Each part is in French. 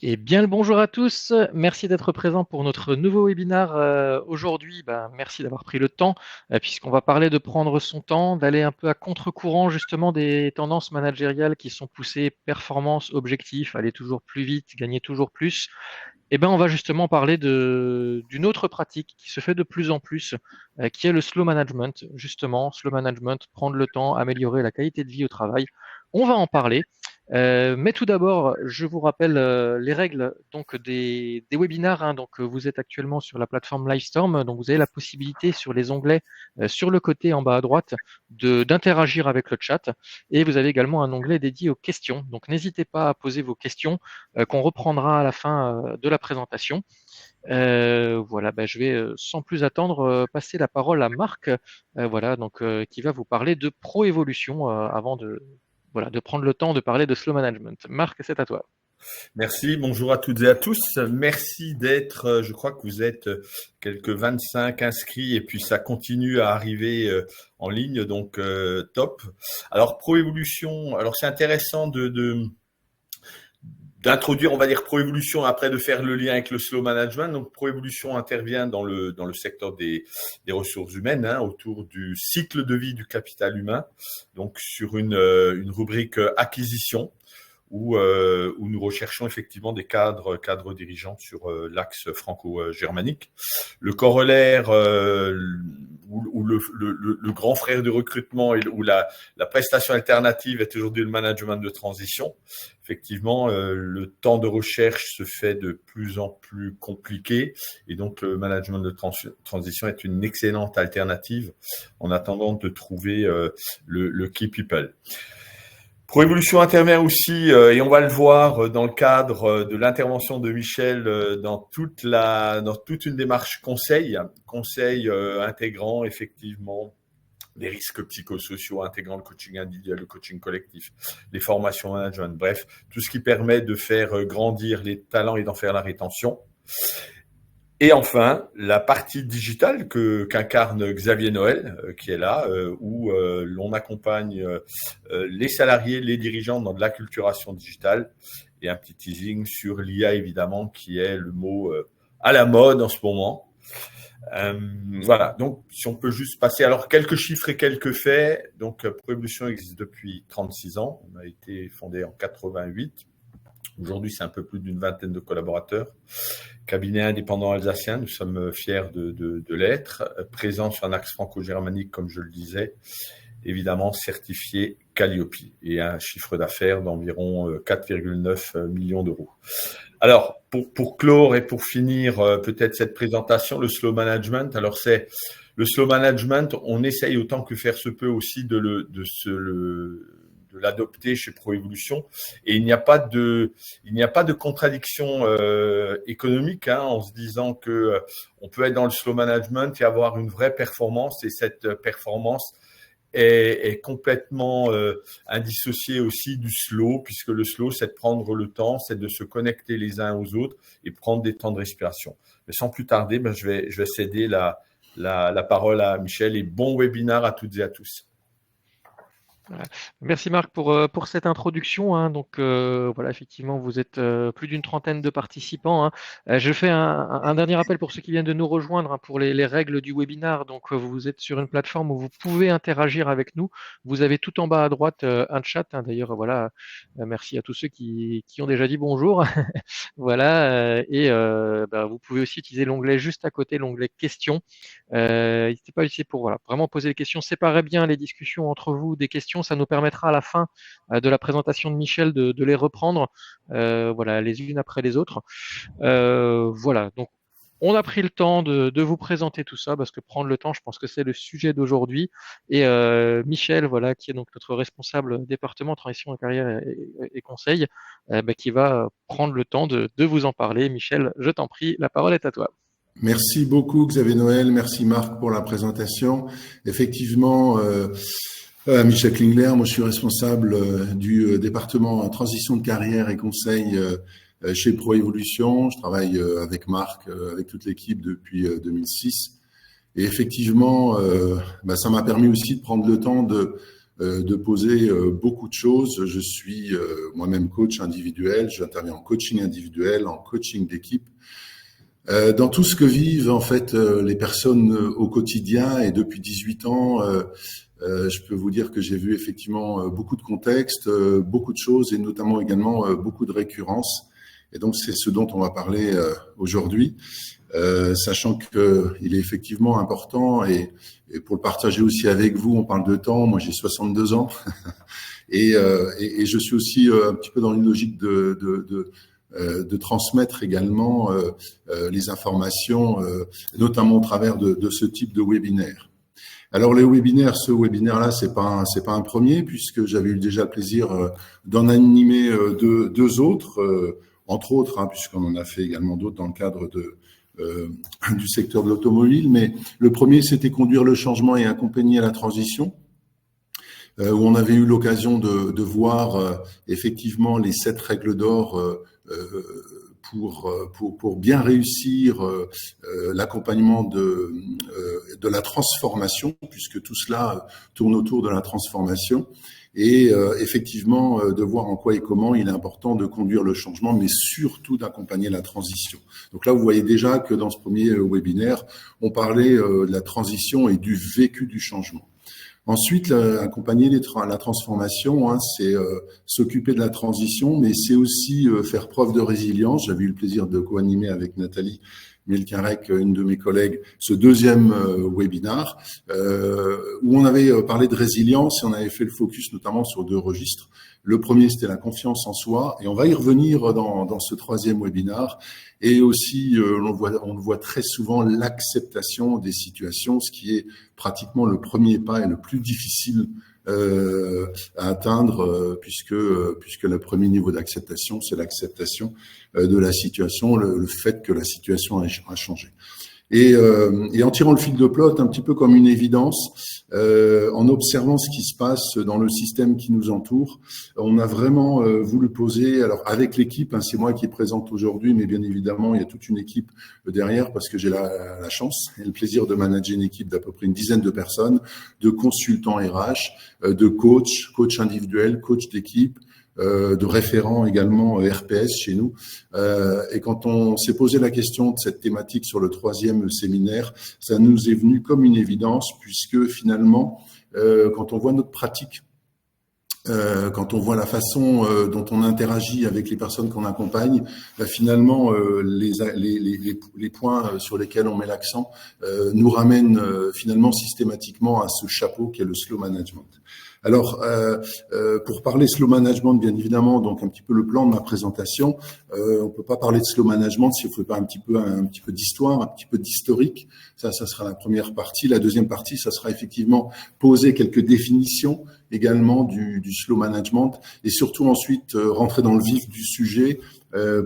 Et bien le bonjour à tous, merci d'être présents pour notre nouveau webinaire aujourd'hui. Merci d'avoir pris le temps, puisqu'on va parler de prendre son temps, d'aller un peu à contre-courant justement des tendances managériales qui sont poussées performance, objectif, aller toujours plus vite, gagner toujours plus. On va justement parler d'une autre pratique qui se fait de plus en plus, qui est le slow management. Justement, slow management, prendre le temps, améliorer la qualité de vie au travail. On va en parler. Mais tout d'abord, je vous rappelle les règles donc des webinaires. Donc, vous êtes actuellement sur la plateforme Livestorm, donc vous avez la possibilité sur les onglets sur le côté en bas à droite d'interagir avec le chat. Et vous avez également un onglet dédié aux questions. Donc, n'hésitez pas à poser vos questions qu'on reprendra à la fin de la présentation. Je vais sans plus attendre passer la parole à Marc, qui va vous parler de Pro-Évolution avant de prendre le temps de parler de slow management. Marc, c'est à toi. Merci, bonjour à toutes et à tous. Merci d'être, je crois que vous êtes quelques 25 inscrits et puis ça continue à arriver en ligne, donc top. Alors Pro-Évolution, alors c'est intéressant d'introduire, on va dire, Pro-Évolution, après de faire le lien avec le slow management. Donc Pro-Évolution intervient dans le secteur des ressources humaines, autour du cycle de vie du capital humain, donc sur une rubrique acquisition. Où nous recherchons effectivement des cadres dirigeants sur l'axe franco-germanique. Le corollaire ou le grand frère du recrutement ou la prestation alternative est aujourd'hui le management de transition. Effectivement, le temps de recherche se fait de plus en plus compliqué et donc le management de transition est une excellente alternative en attendant de trouver le key people. Pro-Évolution intervient aussi, et on va le voir dans le cadre de l'intervention de Michel, dans toute une démarche conseil intégrant effectivement les risques psychosociaux, intégrant le coaching individuel, le coaching collectif, les formations management, bref, tout ce qui permet de faire grandir les talents et d'en faire la rétention. Et enfin, la partie digitale qu'incarne Xavier Noël, qui est là, où l'on accompagne les salariés, les dirigeants dans de l'acculturation digitale, et un petit teasing sur l'IA évidemment, qui est le mot à la mode en ce moment. Voilà, donc si on peut juste passer, alors quelques chiffres et quelques faits. Donc Pro-Évolution existe depuis 36 ans, on a été fondé en 88. Aujourd'hui, c'est un peu plus d'une vingtaine de collaborateurs. Cabinet indépendant alsacien, nous sommes fiers de l'être. Présent sur un axe franco-germanique, comme je le disais. Évidemment, certifié Calliope et un chiffre d'affaires d'environ 4,9 millions d'euros. Alors, pour clore et pour finir peut-être cette présentation, le slow management. Alors, c'est le slow management, on essaye autant que faire se peut aussi de l'adopter chez Pro-Évolution, et il n'y a pas de contradiction économique en se disant que on peut être dans le slow management et avoir une vraie performance, et cette performance est complètement indissociée aussi du slow, puisque le slow, c'est de prendre le temps, c'est de se connecter les uns aux autres et prendre des temps de respiration. Mais sans plus tarder, je vais céder la parole à Michel, et bon webinaire à toutes et à tous. Voilà. Merci Marc pour cette introduction. Donc voilà, effectivement, vous êtes plus d'une trentaine de participants. Je fais un dernier rappel pour ceux qui viennent de nous rejoindre pour les règles du webinaire. Donc vous êtes sur une plateforme où vous pouvez interagir avec nous. Vous avez tout en bas à droite un chat. D'ailleurs, voilà, merci à tous ceux qui ont déjà dit bonjour. Voilà, vous pouvez aussi utiliser l'onglet juste à côté, l'onglet questions. N'hésitez pas à utiliser pour vraiment poser des questions. Séparez bien les discussions entre vous des questions. Ça nous permettra à la fin de la présentation de Michel de les reprendre les unes après les autres. Donc on a pris le temps de vous présenter tout ça, parce que prendre le temps, je pense que c'est le sujet d'aujourd'hui. Et Michel, qui est donc notre responsable département transition de carrière et conseil, qui va prendre le temps de vous en parler. Michel, je t'en prie, la parole est à toi. Merci beaucoup Xavier Noël, merci Marc pour la présentation. Effectivement, Michel Klingler, moi je suis responsable du département transition de carrière et conseil chez Pro-Évolution. Je travaille avec Marc, avec toute l'équipe depuis 2006. Et effectivement, ça m'a permis aussi de prendre le temps de de poser beaucoup de choses. Je suis moi-même coach individuel, j'interviens en coaching individuel, en coaching d'équipe. Dans tout ce que vivent en fait les personnes au quotidien, et depuis 18 ans, je peux vous dire que j'ai vu effectivement beaucoup de contextes, beaucoup de choses, et notamment également beaucoup de récurrences. Et donc c'est ce dont on va parler aujourd'hui, sachant que il est effectivement important, et pour le partager aussi avec vous, on parle de temps. Moi j'ai 62 ans et je suis aussi un petit peu dans une logique de transmettre également les informations, notamment au travers de ce type de webinaire. Alors les webinaires, ce webinaire-là, c'est pas un premier, puisque j'avais eu déjà le plaisir d'en animer deux autres, entre autres, puisqu'on en a fait également d'autres dans le cadre du secteur de l'automobile. Mais le premier, c'était conduire le changement et accompagner la transition, où on avait eu l'occasion de voir effectivement les 7 règles d'or pour bien réussir l'accompagnement de la transformation, puisque tout cela tourne autour de la transformation, et effectivement de voir en quoi et comment il est important de conduire le changement, mais surtout d'accompagner la transition. Donc là, vous voyez déjà que dans ce premier webinaire, on parlait de la transition et du vécu du changement. Ensuite, accompagner la transformation, c'est s'occuper de la transition, mais c'est aussi faire preuve de résilience. J'avais eu le plaisir de co-animer avec Nathalie Mielcarec, une de mes collègues, ce deuxième webinar, où on avait parlé de résilience, et on avait fait le focus notamment sur 2 registres. Le premier, c'était la confiance en soi, et on va y revenir dans ce troisième webinar. Et aussi, on le voit très souvent, l'acceptation des situations, ce qui est pratiquement le premier pas et le plus difficile à atteindre, puisque le premier niveau d'acceptation, c'est l'acceptation de la situation, le fait que la situation a changé. Et en tirant le fil de plot, un petit peu comme une évidence, en observant ce qui se passe dans le système qui nous entoure, on a vraiment voulu poser, alors avec l'équipe, c'est moi qui présente aujourd'hui, mais bien évidemment, il y a toute une équipe derrière, parce que j'ai la chance et le plaisir de manager une équipe d'à peu près une dizaine de personnes, de consultants RH, de coach individuel, coach d'équipe, de référents également RPS chez nous. Et quand on s'est posé la question de cette thématique sur le troisième séminaire, ça nous est venu comme une évidence, puisque finalement, quand on voit notre pratique, quand on voit la façon dont on interagit avec les personnes qu'on accompagne, finalement, les points sur lesquels on met l'accent nous ramènent finalement systématiquement à ce chapeau qui est le slow management. Alors, pour parler slow management, bien évidemment, donc un petit peu le plan de ma présentation, on peut pas parler de slow management si on fait pas un petit peu d'histoire, un petit peu d'historique. Ça sera la première partie. La deuxième partie, ça sera effectivement poser quelques définitions également du slow management, et surtout ensuite rentrer dans le vif du sujet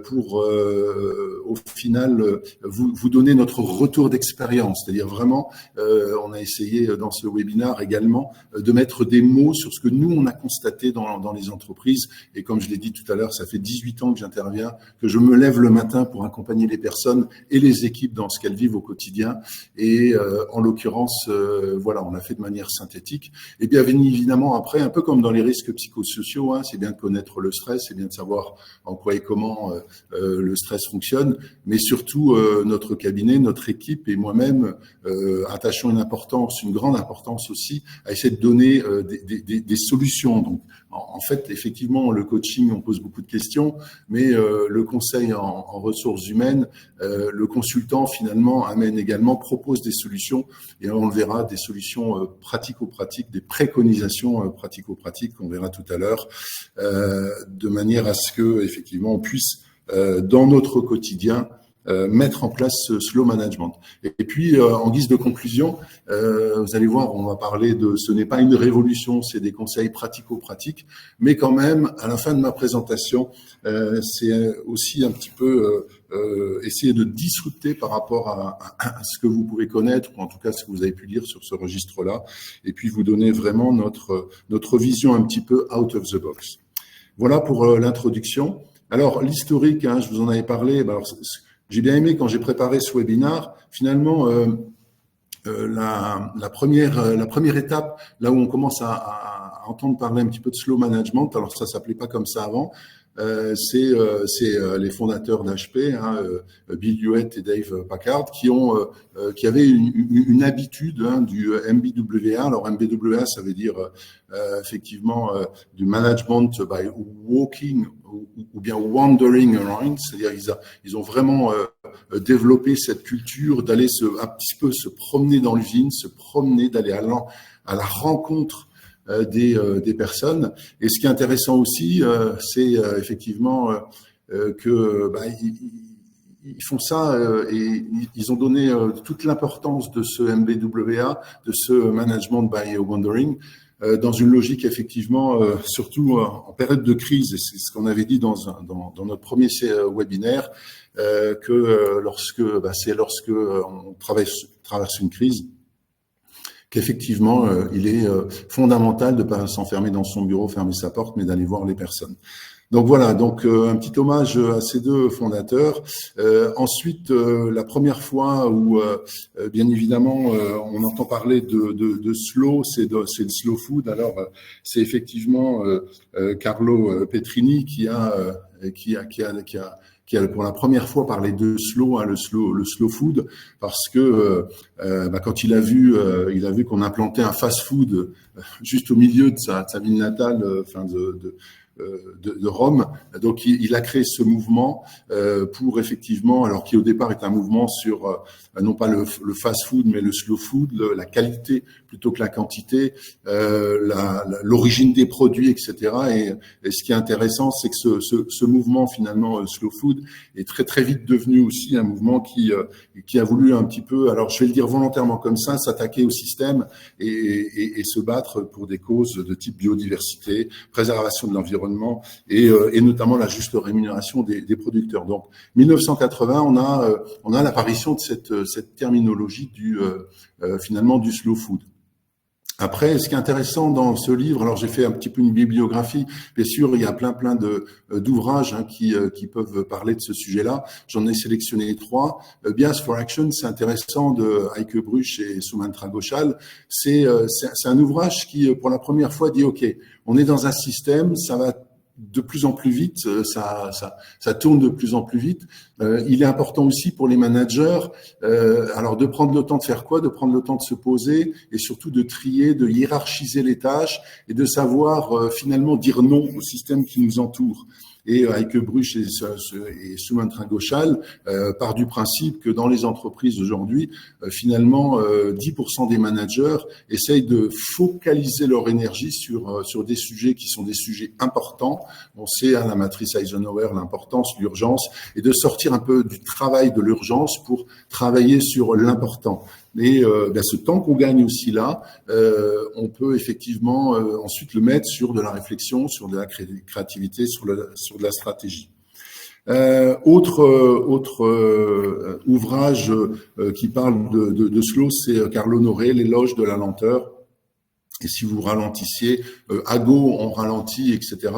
pour au final vous donner notre retour d'expérience. C'est-à-dire vraiment, on a essayé dans ce webinaire également de mettre des mots sur ce que nous on a constaté dans les entreprises. Et comme je l'ai dit tout à l'heure, ça fait 18 ans que j'interviens, que je me lève le matin pour accompagner les personnes et les équipes dans ce qu'elles vivent au quotidien. Et en l'occurrence, voilà, on l'a fait de manière synthétique. Et bien évidemment, après, un peu comme dans les risques psychosociaux, c'est bien de connaître le stress, c'est bien de savoir en quoi et comment le stress fonctionne, mais surtout notre cabinet, notre équipe et moi-même attachons une grande importance aussi à essayer de donner des solutions. Donc, en fait, effectivement, le coaching, on pose beaucoup de questions, mais le conseil en ressources humaines, le consultant finalement propose des solutions, et on le verra, des solutions pratico-pratiques, des préconisations pratico-pratiques qu'on verra tout à l'heure, de manière à ce que effectivement on puisse dans notre quotidien mettre en place ce slow management. Et puis, en guise de conclusion, vous allez voir, on va parler ce n'est pas une révolution, c'est des conseils pratico-pratiques, mais quand même, à la fin de ma présentation, c'est aussi un petit peu essayer de discuter par rapport à ce que vous pouvez connaître, ou en tout cas ce que vous avez pu lire sur ce registre-là, et puis vous donner vraiment notre vision un petit peu out of the box. Voilà pour l'introduction. Alors, l'historique, je vous en avais parlé. Alors, j'ai bien aimé quand j'ai préparé ce webinaire. Finalement, la première étape, là où on commence à entendre parler un petit peu de slow management. Alors ça s'appelait pas comme ça avant. C'est les fondateurs d'HP, Bill Hewlett et Dave Packard, qui avaient une habitude du MBWA. Alors MBWA, ça veut dire effectivement du management by walking ou bien wandering around, c'est-à-dire ils ont vraiment développé cette culture d'aller un petit peu se promener dans l'usine, se promener, d'aller à la rencontre des personnes. Et ce qui est intéressant aussi, c'est effectivement que ils font ça et ils ont donné toute l'importance de ce MBWA, de ce management by wandering, dans une logique effectivement, surtout en période de crise, et c'est ce qu'on avait dit dans notre premier webinaire, que c'est lorsque on traverse une crise, qu'effectivement, il est fondamental de ne pas s'enfermer dans son bureau, fermer sa porte, mais d'aller voir les personnes. Donc voilà, donc un petit hommage à ces deux fondateurs. Ensuite, la première fois où, bien évidemment, on entend parler de slow, c'est le slow food. Alors, c'est effectivement Carlo Petrini qui a pour la première fois parlé de slow, le slow food, parce que quand il a vu qu'on implantait un fast-food juste au milieu de sa ville natale, de Rome. Donc, il a créé ce mouvement pour effectivement, alors qui au départ est un mouvement sur non pas le fast-food, mais le slow food, la qualité plutôt que la quantité, l'origine des produits, etc. Et ce qui est intéressant, c'est que ce mouvement finalement slow food est très très vite devenu aussi un mouvement qui a voulu un petit peu, alors je vais le dire volontairement comme ça, s'attaquer au système et se battre pour des causes de type biodiversité, préservation de l'environnement et notamment la juste rémunération des producteurs. Donc 1980, on a l'apparition de cette terminologie finalement du slow food. Après, ce qui est intéressant dans ce livre, alors j'ai fait un petit peu une bibliographie, bien sûr, il y a plein d'ouvrages qui peuvent parler de ce sujet-là. J'en ai sélectionné 3. Bias for Action, c'est intéressant, de Heike Bruch et Sumantra Ghoshal. C'est un ouvrage qui, pour la première fois, dit OK, on est dans un système, ça va de plus en plus vite, ça tourne de plus en plus vite. Il est important aussi pour les managers, alors de prendre le temps de faire quoi, de prendre le temps de se poser et surtout de trier, de hiérarchiser les tâches et de savoir finalement dire non au système qui nous entoure. Et Heike Bruch et Sumantra Ghoshal part du principe que dans les entreprises aujourd'hui, finalement, 10% des managers essayent de focaliser leur énergie sur des sujets qui sont des sujets importants. On sait à la matrice Eisenhower l'importance, l'urgence, et de sortir un peu du travail de l'urgence pour travailler sur l'important. Mais ce temps qu'on gagne aussi là, on peut effectivement ensuite le mettre sur de la réflexion, sur de la créativité, sur de la stratégie. Autre ouvrage qui parle de slow, c'est Carlo Honoré, L'éloge de la lenteur. Et si vous ralentissiez, Ago, on ralentit, etc.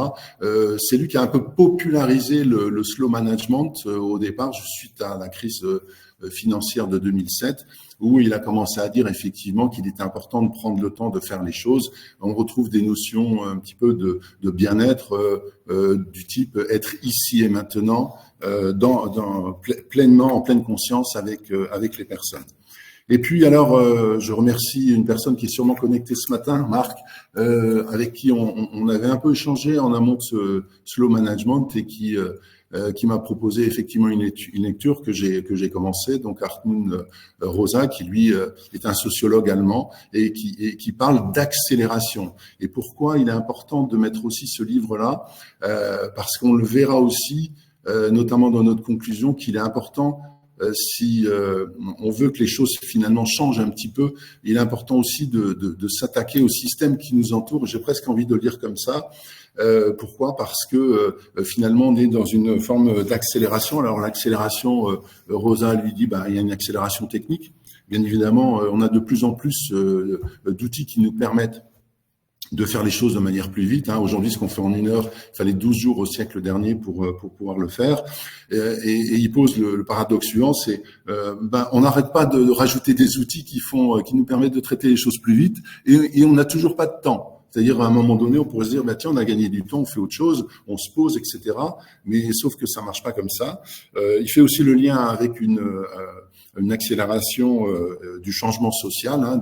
C'est lui qui a un peu popularisé le slow management au départ, suite à la crise financière de 2007, où il a commencé à dire effectivement qu'il était important de prendre le temps de faire les choses. On retrouve des notions un petit peu de bien-être du type être ici et maintenant, pleinement, en pleine conscience avec les personnes. Et puis alors, je remercie une personne qui est sûrement connectée ce matin, Marc, avec qui on avait un peu échangé en amont de ce slow management et qui m'a proposé effectivement une lecture que j'ai commencée, donc Hartmut Rosa, qui lui est un sociologue allemand et qui parle d'accélération. Et pourquoi il est important de mettre aussi ce livre-là, parce qu'on le verra aussi, notamment dans notre conclusion, qu'il est important, si on veut que les choses finalement changent un petit peu, il est important aussi de s'attaquer au système qui nous entoure. J'ai presque envie de le dire comme ça. Pourquoi ? Parce que finalement on est dans une forme d'accélération. Alors l'accélération, Rosa lui dit, il y a une accélération technique. Bien évidemment, on a de plus en plus d'outils qui nous permettent de faire les choses de manière plus vite. Aujourd'hui, ce qu'on fait en 1 heure, il fallait 12 jours au siècle dernier pour pouvoir le faire. Et il pose le paradoxe suivant, c'est on n'arrête pas de rajouter des outils qui nous permettent de traiter les choses plus vite, et on n'a toujours pas de temps. C'est-à-dire, à un moment donné, on pourrait se dire, bah, tiens, on a gagné du temps, on fait autre chose, on se pose, etc. Mais sauf que ça marche pas comme ça. Il fait aussi le lien avec une accélération du changement social, hein,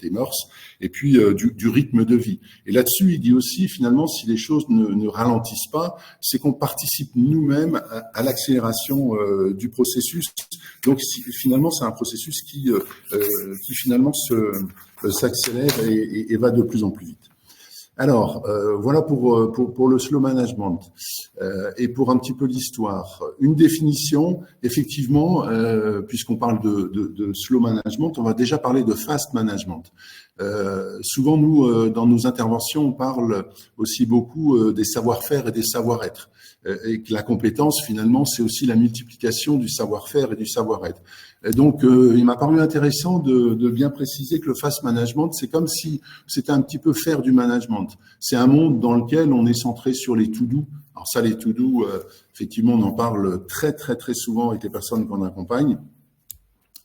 des mœurs, et puis du rythme de vie. Et là-dessus, il dit aussi, finalement, si les choses ne ralentissent pas, c'est qu'on participe nous-mêmes à l'accélération du processus. Donc, finalement, c'est un processus qui finalement s'accélère et va de plus en plus vite. Alors, voilà pour le slow management et pour un petit peu l'histoire. Une définition, effectivement, puisqu'on parle de slow management, on va déjà parler de fast management. Souvent, nous, dans nos interventions, on parle aussi beaucoup des savoir-faire et des savoir-être. Et que la compétence, finalement, c'est aussi la multiplication du savoir-faire et du savoir-être. Et donc, il m'a paru intéressant de bien préciser que le fast management, c'est comme si c'était un petit peu faire du management. C'est un monde dans lequel on est centré sur les to-do. Alors ça, les to-do, effectivement, on en parle très, très, très souvent avec les personnes qu'on accompagne.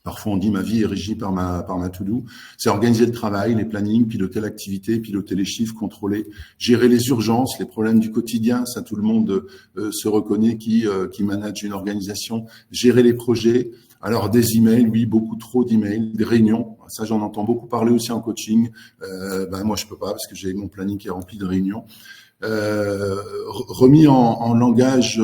Parfois, on dit ma vie est régie par ma to-do. C'est organiser le travail, les plannings, piloter l'activité, piloter les chiffres, contrôler, gérer les urgences, les problèmes du quotidien. Ça, tout le monde se reconnaît qui manage une organisation. Gérer les projets. Alors, des emails, oui, beaucoup trop d'emails, des réunions. Ça, j'en entends beaucoup parler aussi en coaching. Moi, je peux pas parce que j'ai mon planning qui est rempli de réunions. Remis en langage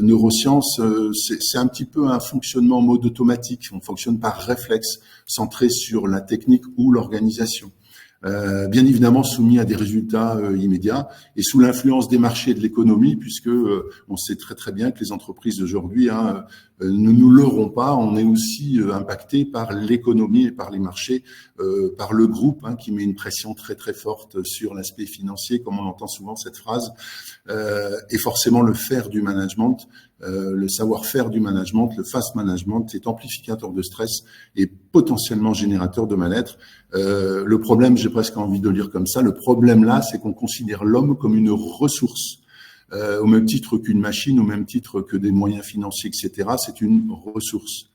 neurosciences, c'est un petit peu un fonctionnement en mode automatique. On fonctionne par réflexe, centré sur la technique ou l'organisation. Bien évidemment soumis à des résultats immédiats et sous l'influence des marchés et de l'économie, puisque on sait très très bien que les entreprises d'aujourd'hui ne nous leurront pas, on est aussi impacté par l'économie et par les marchés, par le groupe qui met une pression très très forte sur l'aspect financier, comme on entend souvent cette phrase, et forcément le faire du management, le savoir-faire du management, le fast management est amplificateur de stress et potentiellement générateur de mal-être. Le problème, j'ai presque envie de le dire comme ça, le problème là, c'est qu'on considère l'homme comme une ressource. Au même titre qu'une machine, au même titre que des moyens financiers, etc., c'est une ressource.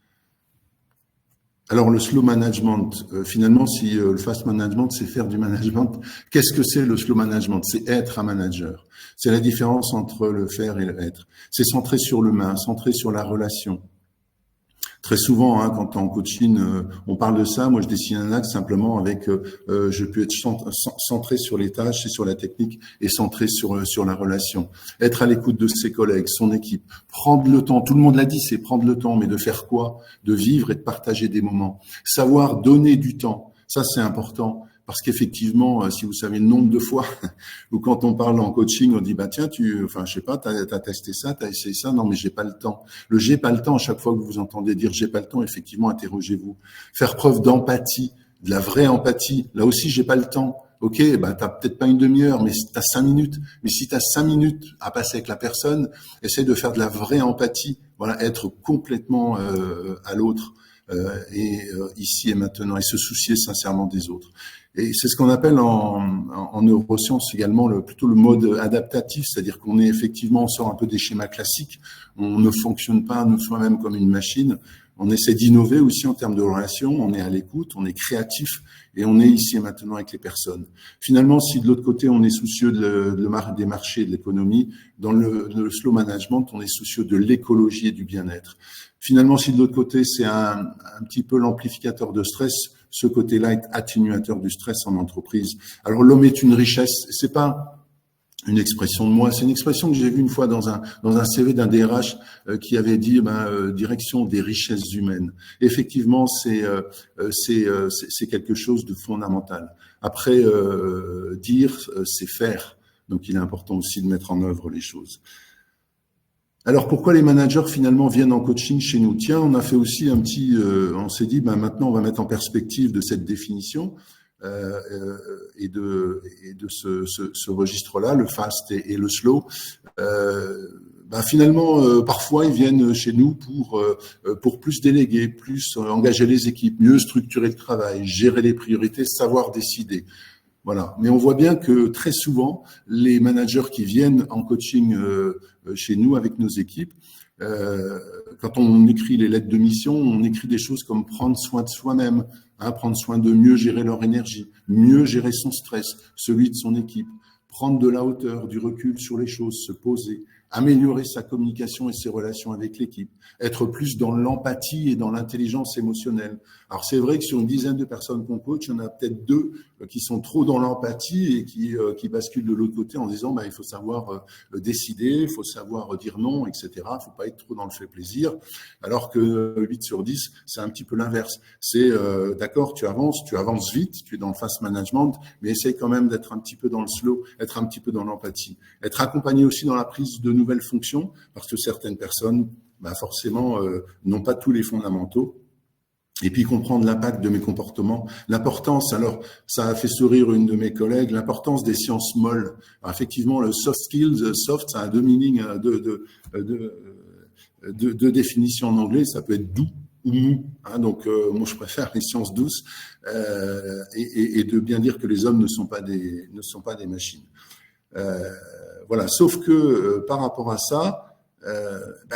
Alors le slow management, finalement, si le fast management, c'est faire du management, qu'est-ce que c'est le slow management? C'est être un manager. C'est la différence entre le faire et le être. C'est centré sur l'humain, centré sur la relation. Très souvent, quand en coaching, on parle de ça, moi je dessine un axe simplement avec, je peux être centré sur les tâches et sur la technique et centré sur la relation. Être à l'écoute de ses collègues, son équipe, prendre le temps, tout le monde l'a dit, c'est prendre le temps, mais de faire quoi? De vivre et de partager des moments. Savoir donner du temps, ça c'est important. Parce qu'effectivement, si vous savez le nombre de fois où quand on parle en coaching, on dit tiens, je sais pas, t'as testé ça, t'as essayé ça, non mais j'ai pas le temps. Le j'ai pas le temps, à chaque fois que vous entendez dire j'ai pas le temps, effectivement, interrogez-vous. Faire preuve d'empathie, de la vraie empathie. Là aussi, j'ai pas le temps. Ok, t'as peut-être pas une demi-heure, mais t'as 5 minutes. Mais si t'as 5 minutes à passer avec la personne, essaie de faire de la vraie empathie. Voilà, être complètement à l'autre. Ici et maintenant, et se soucier sincèrement des autres. Et c'est ce qu'on appelle en neurosciences également plutôt le mode adaptatif, c'est-à-dire qu'on est effectivement, on sort un peu des schémas classiques, on ne fonctionne pas nous soi-même comme une machine, on essaie d'innover aussi en termes de relations, on est à l'écoute, on est créatif et on est ici et maintenant avec les personnes. Finalement, si de l'autre côté on est soucieux des marchés et de l'économie, dans le slow management, on est soucieux de l'écologie et du bien-être. Finalement, si de l'autre côté c'est un petit peu l'amplificateur de stress, ce côté-là est atténuateur du stress en entreprise. Alors l'homme est une richesse, c'est pas une expression de moi, c'est une expression que j'ai vue une fois dans un CV d'un DRH qui avait dit direction des richesses humaines. Effectivement, c'est quelque chose de fondamental. Après dire, c'est faire. Donc il est important aussi de mettre en œuvre les choses. Alors pourquoi les managers finalement viennent en coaching chez nous? Tiens, on a fait aussi on s'est dit maintenant on va mettre en perspective de cette définition et de ce registre-là, le fast et le slow. Finalement, parfois ils viennent chez nous pour plus déléguer, plus engager les équipes, mieux structurer le travail, gérer les priorités, savoir décider. Voilà. Mais on voit bien que très souvent, les managers qui viennent en coaching chez nous avec nos équipes, quand on écrit les lettres de mission, on écrit des choses comme prendre soin de soi-même, prendre soin de mieux gérer leur énergie, mieux gérer son stress, celui de son équipe, prendre de la hauteur, du recul sur les choses, se poser, améliorer sa communication et ses relations avec l'équipe, être plus dans l'empathie et dans l'intelligence émotionnelle. Alors c'est vrai que sur une dizaine de personnes qu'on coach, il y en a peut-être 2 qui sont trop dans l'empathie et qui basculent de l'autre côté en disant il faut savoir décider, il faut savoir dire non, etc. Il ne faut pas être trop dans le fait plaisir. Alors que 8 sur 10, c'est un petit peu l'inverse. C'est d'accord, tu avances vite, tu es dans le fast management, mais essaye quand même d'être un petit peu dans le slow, être un petit peu dans l'empathie. Être accompagné aussi dans la prise de nouvelles fonctions, parce que certaines personnes, forcément, n'ont pas tous les fondamentaux. Et puis comprendre l'impact de mes comportements, l'importance, alors ça a fait sourire une de mes collègues, l'importance des sciences molles. Alors, effectivement, le soft skills, soft, ça a 2 meanings, de définition en anglais, ça peut être doux ou mou. Donc moi je préfère les sciences douces et de bien dire que les hommes ne sont pas des machines. Voilà, sauf que par rapport à ça,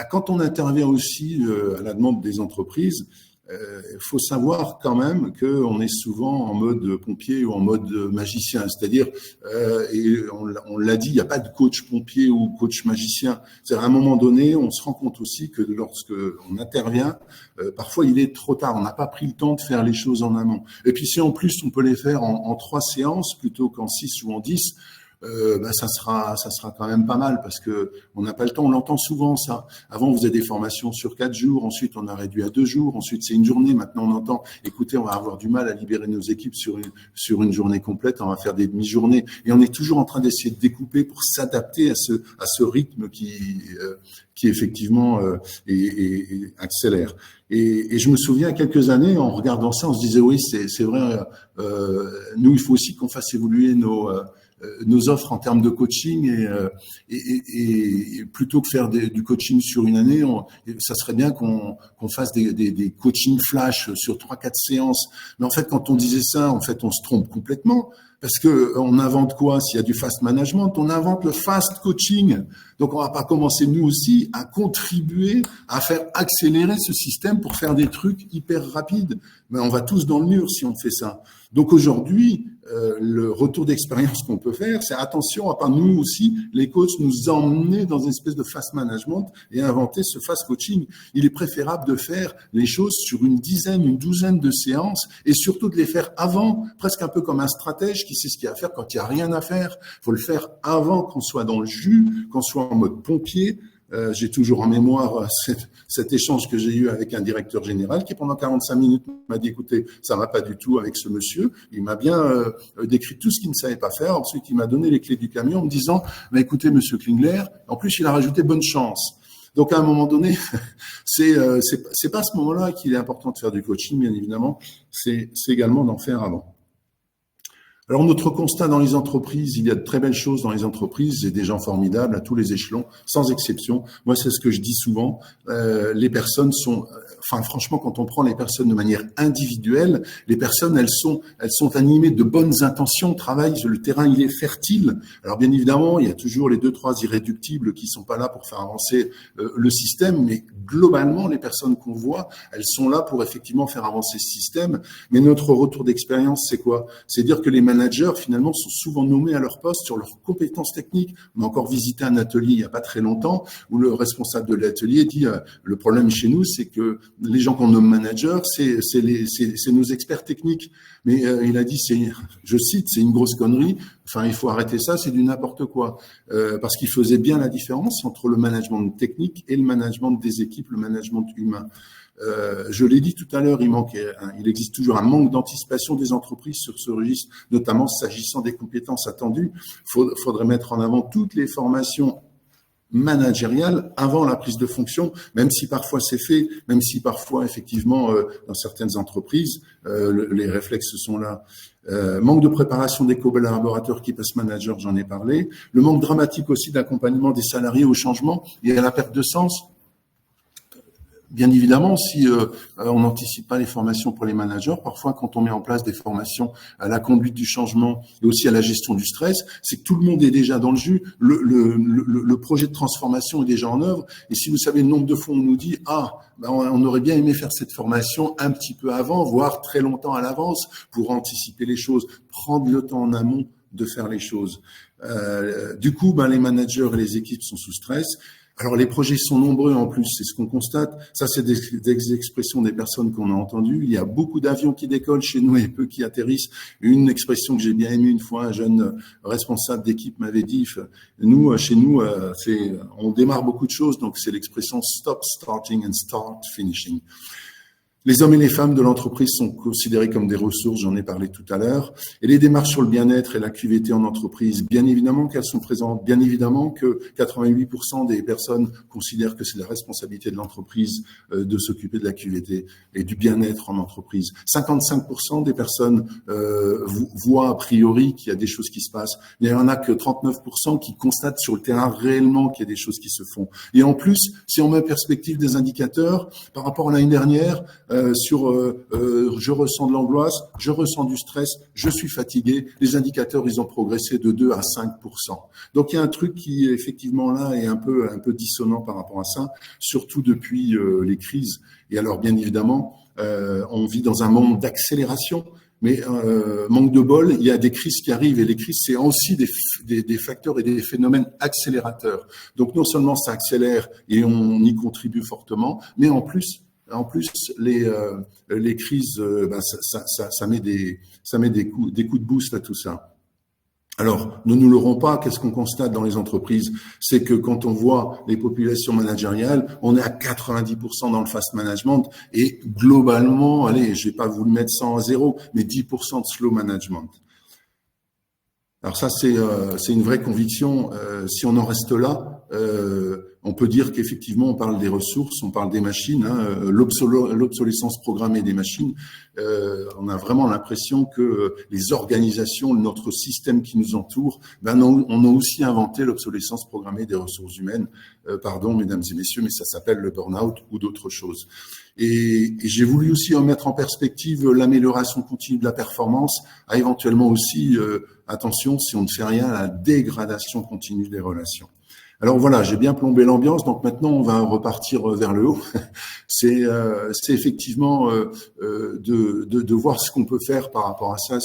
quand on intervient aussi à la demande des entreprises, il faut savoir quand même qu'on est souvent en mode pompier ou en mode magicien. C'est-à-dire, et on l'a dit, il n'y a pas de coach pompier ou coach magicien. C'est-à-dire, à un moment donné, on se rend compte aussi que lorsque on intervient, parfois il est trop tard. On n'a pas pris le temps de faire les choses en amont. Et puis si en plus on peut les faire en 3 séances plutôt qu'en 6 ou en 10, ça sera quand même pas mal parce que on n'a pas le temps. On l'entend souvent ça. Avant, on faisait des formations sur 4 jours. Ensuite, on a réduit à 2 jours. Ensuite, c'est une journée. Maintenant, on entend, écoutez, on va avoir du mal à libérer nos équipes sur une journée complète. On va faire des demi-journées. Et on est toujours en train d'essayer de découper pour s'adapter à ce rythme qui effectivement accélère. Et je me souviens, il y a quelques années, en regardant ça, on se disait, oui, c'est vrai, nous, il faut aussi qu'on fasse évoluer nos offres en termes de coaching et plutôt que faire du coaching sur une année, ça serait bien qu'on fasse des coachings flash sur 3-4 séances. Mais en fait, quand on disait ça, en fait, on se trompe complètement. Parce que on invente quoi? S'il y a du fast management, on invente le fast coaching. Donc, on va pas commencer, nous aussi, à contribuer, à faire accélérer ce système pour faire des trucs hyper rapides. Mais on va tous dans le mur si on fait ça. Donc, aujourd'hui, le retour d'expérience qu'on peut faire, c'est attention à pas nous aussi, les coachs, nous emmener dans une espèce de fast management et inventer ce fast coaching. Il est préférable de faire les choses sur une douzaine de séances et surtout de les faire avant, presque un peu comme un stratège qui sait ce qu'il y a à faire quand il n'y a rien à faire. Il faut le faire avant qu'on soit dans le jus, qu'on soit en mode pompier. J'ai toujours en mémoire cet échange que j'ai eu avec un directeur général qui, pendant 45 minutes, m'a dit, écoutez, ça va pas du tout avec ce monsieur. Il m'a bien décrit tout ce qu'il ne savait pas faire. Ensuite, il m'a donné les clés du camion en me disant, écoutez, monsieur Klingler, en plus, il a rajouté bonne chance. Donc, à un moment donné, c'est pas à ce moment-là qu'il est important de faire du coaching, bien évidemment. C'est également d'en faire avant. Alors, notre constat dans les entreprises, il y a de très belles choses dans les entreprises et des gens formidables à tous les échelons, sans exception. Moi, c'est ce que je dis souvent. Les personnes sont, franchement, quand on prend les personnes de manière individuelle, les personnes, elles sont animées de bonnes intentions, travaillent, le terrain, il est fertile. Alors, bien évidemment, il y a toujours les 2-3 irréductibles qui sont pas là pour faire avancer le système, mais globalement, les personnes qu'on voit, elles sont là pour effectivement faire avancer ce système. Mais notre retour d'expérience, c'est quoi? C'est dire que les managers, finalement, sont souvent nommés à leur poste sur leurs compétences techniques. On a encore visité un atelier il n'y a pas très longtemps où le responsable de l'atelier dit le problème chez nous, c'est que les gens qu'on nomme managers, c'est nos experts techniques. Mais il a dit, je cite, c'est une grosse connerie. Il faut arrêter ça, c'est du n'importe quoi. Parce qu'il faisait bien la différence entre le management technique et le management des équipes, le management humain. Je l'ai dit tout à l'heure, il existe toujours un manque d'anticipation des entreprises sur ce registre, notamment s'agissant des compétences attendues. Faudrait mettre en avant toutes les formations managériales avant la prise de fonction, même si parfois c'est fait, même si parfois effectivement dans certaines entreprises les réflexes sont là. Manque de préparation des collaborateurs qui passent manager, j'en ai parlé. Le manque dramatique aussi d'accompagnement des salariés au changement et à la perte de sens. Bien évidemment, si on n'anticipe pas les formations pour les managers, parfois quand on met en place des formations à la conduite du changement et aussi à la gestion du stress, c'est que tout le monde est déjà dans le jus, le projet de transformation est déjà en œuvre. Et si vous savez le nombre de fois où on nous dit on aurait bien aimé faire cette formation un petit peu avant, voire très longtemps à l'avance pour anticiper les choses, prendre le temps en amont de faire les choses. Du coup, les managers et les équipes sont sous stress. Alors, les projets sont nombreux en plus, c'est ce qu'on constate. Ça, c'est des expressions des personnes qu'on a entendues. Il y a beaucoup d'avions qui décollent chez nous et peu qui atterrissent. Une expression que j'ai bien aimée une fois, un jeune responsable d'équipe m'avait dit, chez nous, on démarre beaucoup de choses, donc c'est l'expression stop starting and start finishing. Les hommes et les femmes de l'entreprise sont considérés comme des ressources, j'en ai parlé tout à l'heure. Et les démarches sur le bien-être et la QVT en entreprise, bien évidemment qu'elles sont présentes, bien évidemment que 88% des personnes considèrent que c'est la responsabilité de l'entreprise de s'occuper de la QVT et du bien-être en entreprise. 55% des personnes voient a priori qu'il y a des choses qui se passent. Il y en a que 39% qui constatent sur le terrain réellement qu'il y a des choses qui se font. Et en plus, si on met en perspective des indicateurs, par rapport à l'année dernière, je ressens de l'angoisse, je ressens du stress, je suis fatigué. Les indicateurs, ils ont progressé de 2 à 5%. Donc il y a un truc qui effectivement là est un peu dissonant par rapport à ça, surtout depuis les crises. Et alors bien évidemment, on vit dans un monde d'accélération. Mais manque de bol, il y a des crises qui arrivent et les crises, c'est aussi des facteurs et des phénomènes accélérateurs. Donc non seulement ça accélère et on y contribue fortement, mais en plus les crises, ça met des coups de boost à tout ça. Alors, ne nous leurrons pas, qu'est-ce qu'on constate dans les entreprises? C'est que quand on voit les populations managériales, on est à 90% dans le fast management et globalement, allez, je vais pas vous le mettre 100 à 0, mais 10% de slow management. Alors ça, c'est une vraie conviction. Si on en reste là, on peut dire qu'effectivement, on parle des ressources, on parle des machines, l'obsolescence programmée des machines. On a vraiment l'impression que les organisations, notre système qui nous entoure, on a aussi inventé l'obsolescence programmée des ressources humaines. Pardon, mesdames et messieurs, mais ça s'appelle le burn-out ou d'autres choses. Et j'ai voulu aussi mettre en perspective l'amélioration continue de la performance, à éventuellement aussi, attention, si on ne fait rien, à la dégradation continue des relations. Alors voilà, j'ai bien plombé l'ambiance, donc maintenant on va repartir vers le haut. C'est effectivement de voir ce qu'on peut faire par rapport à ça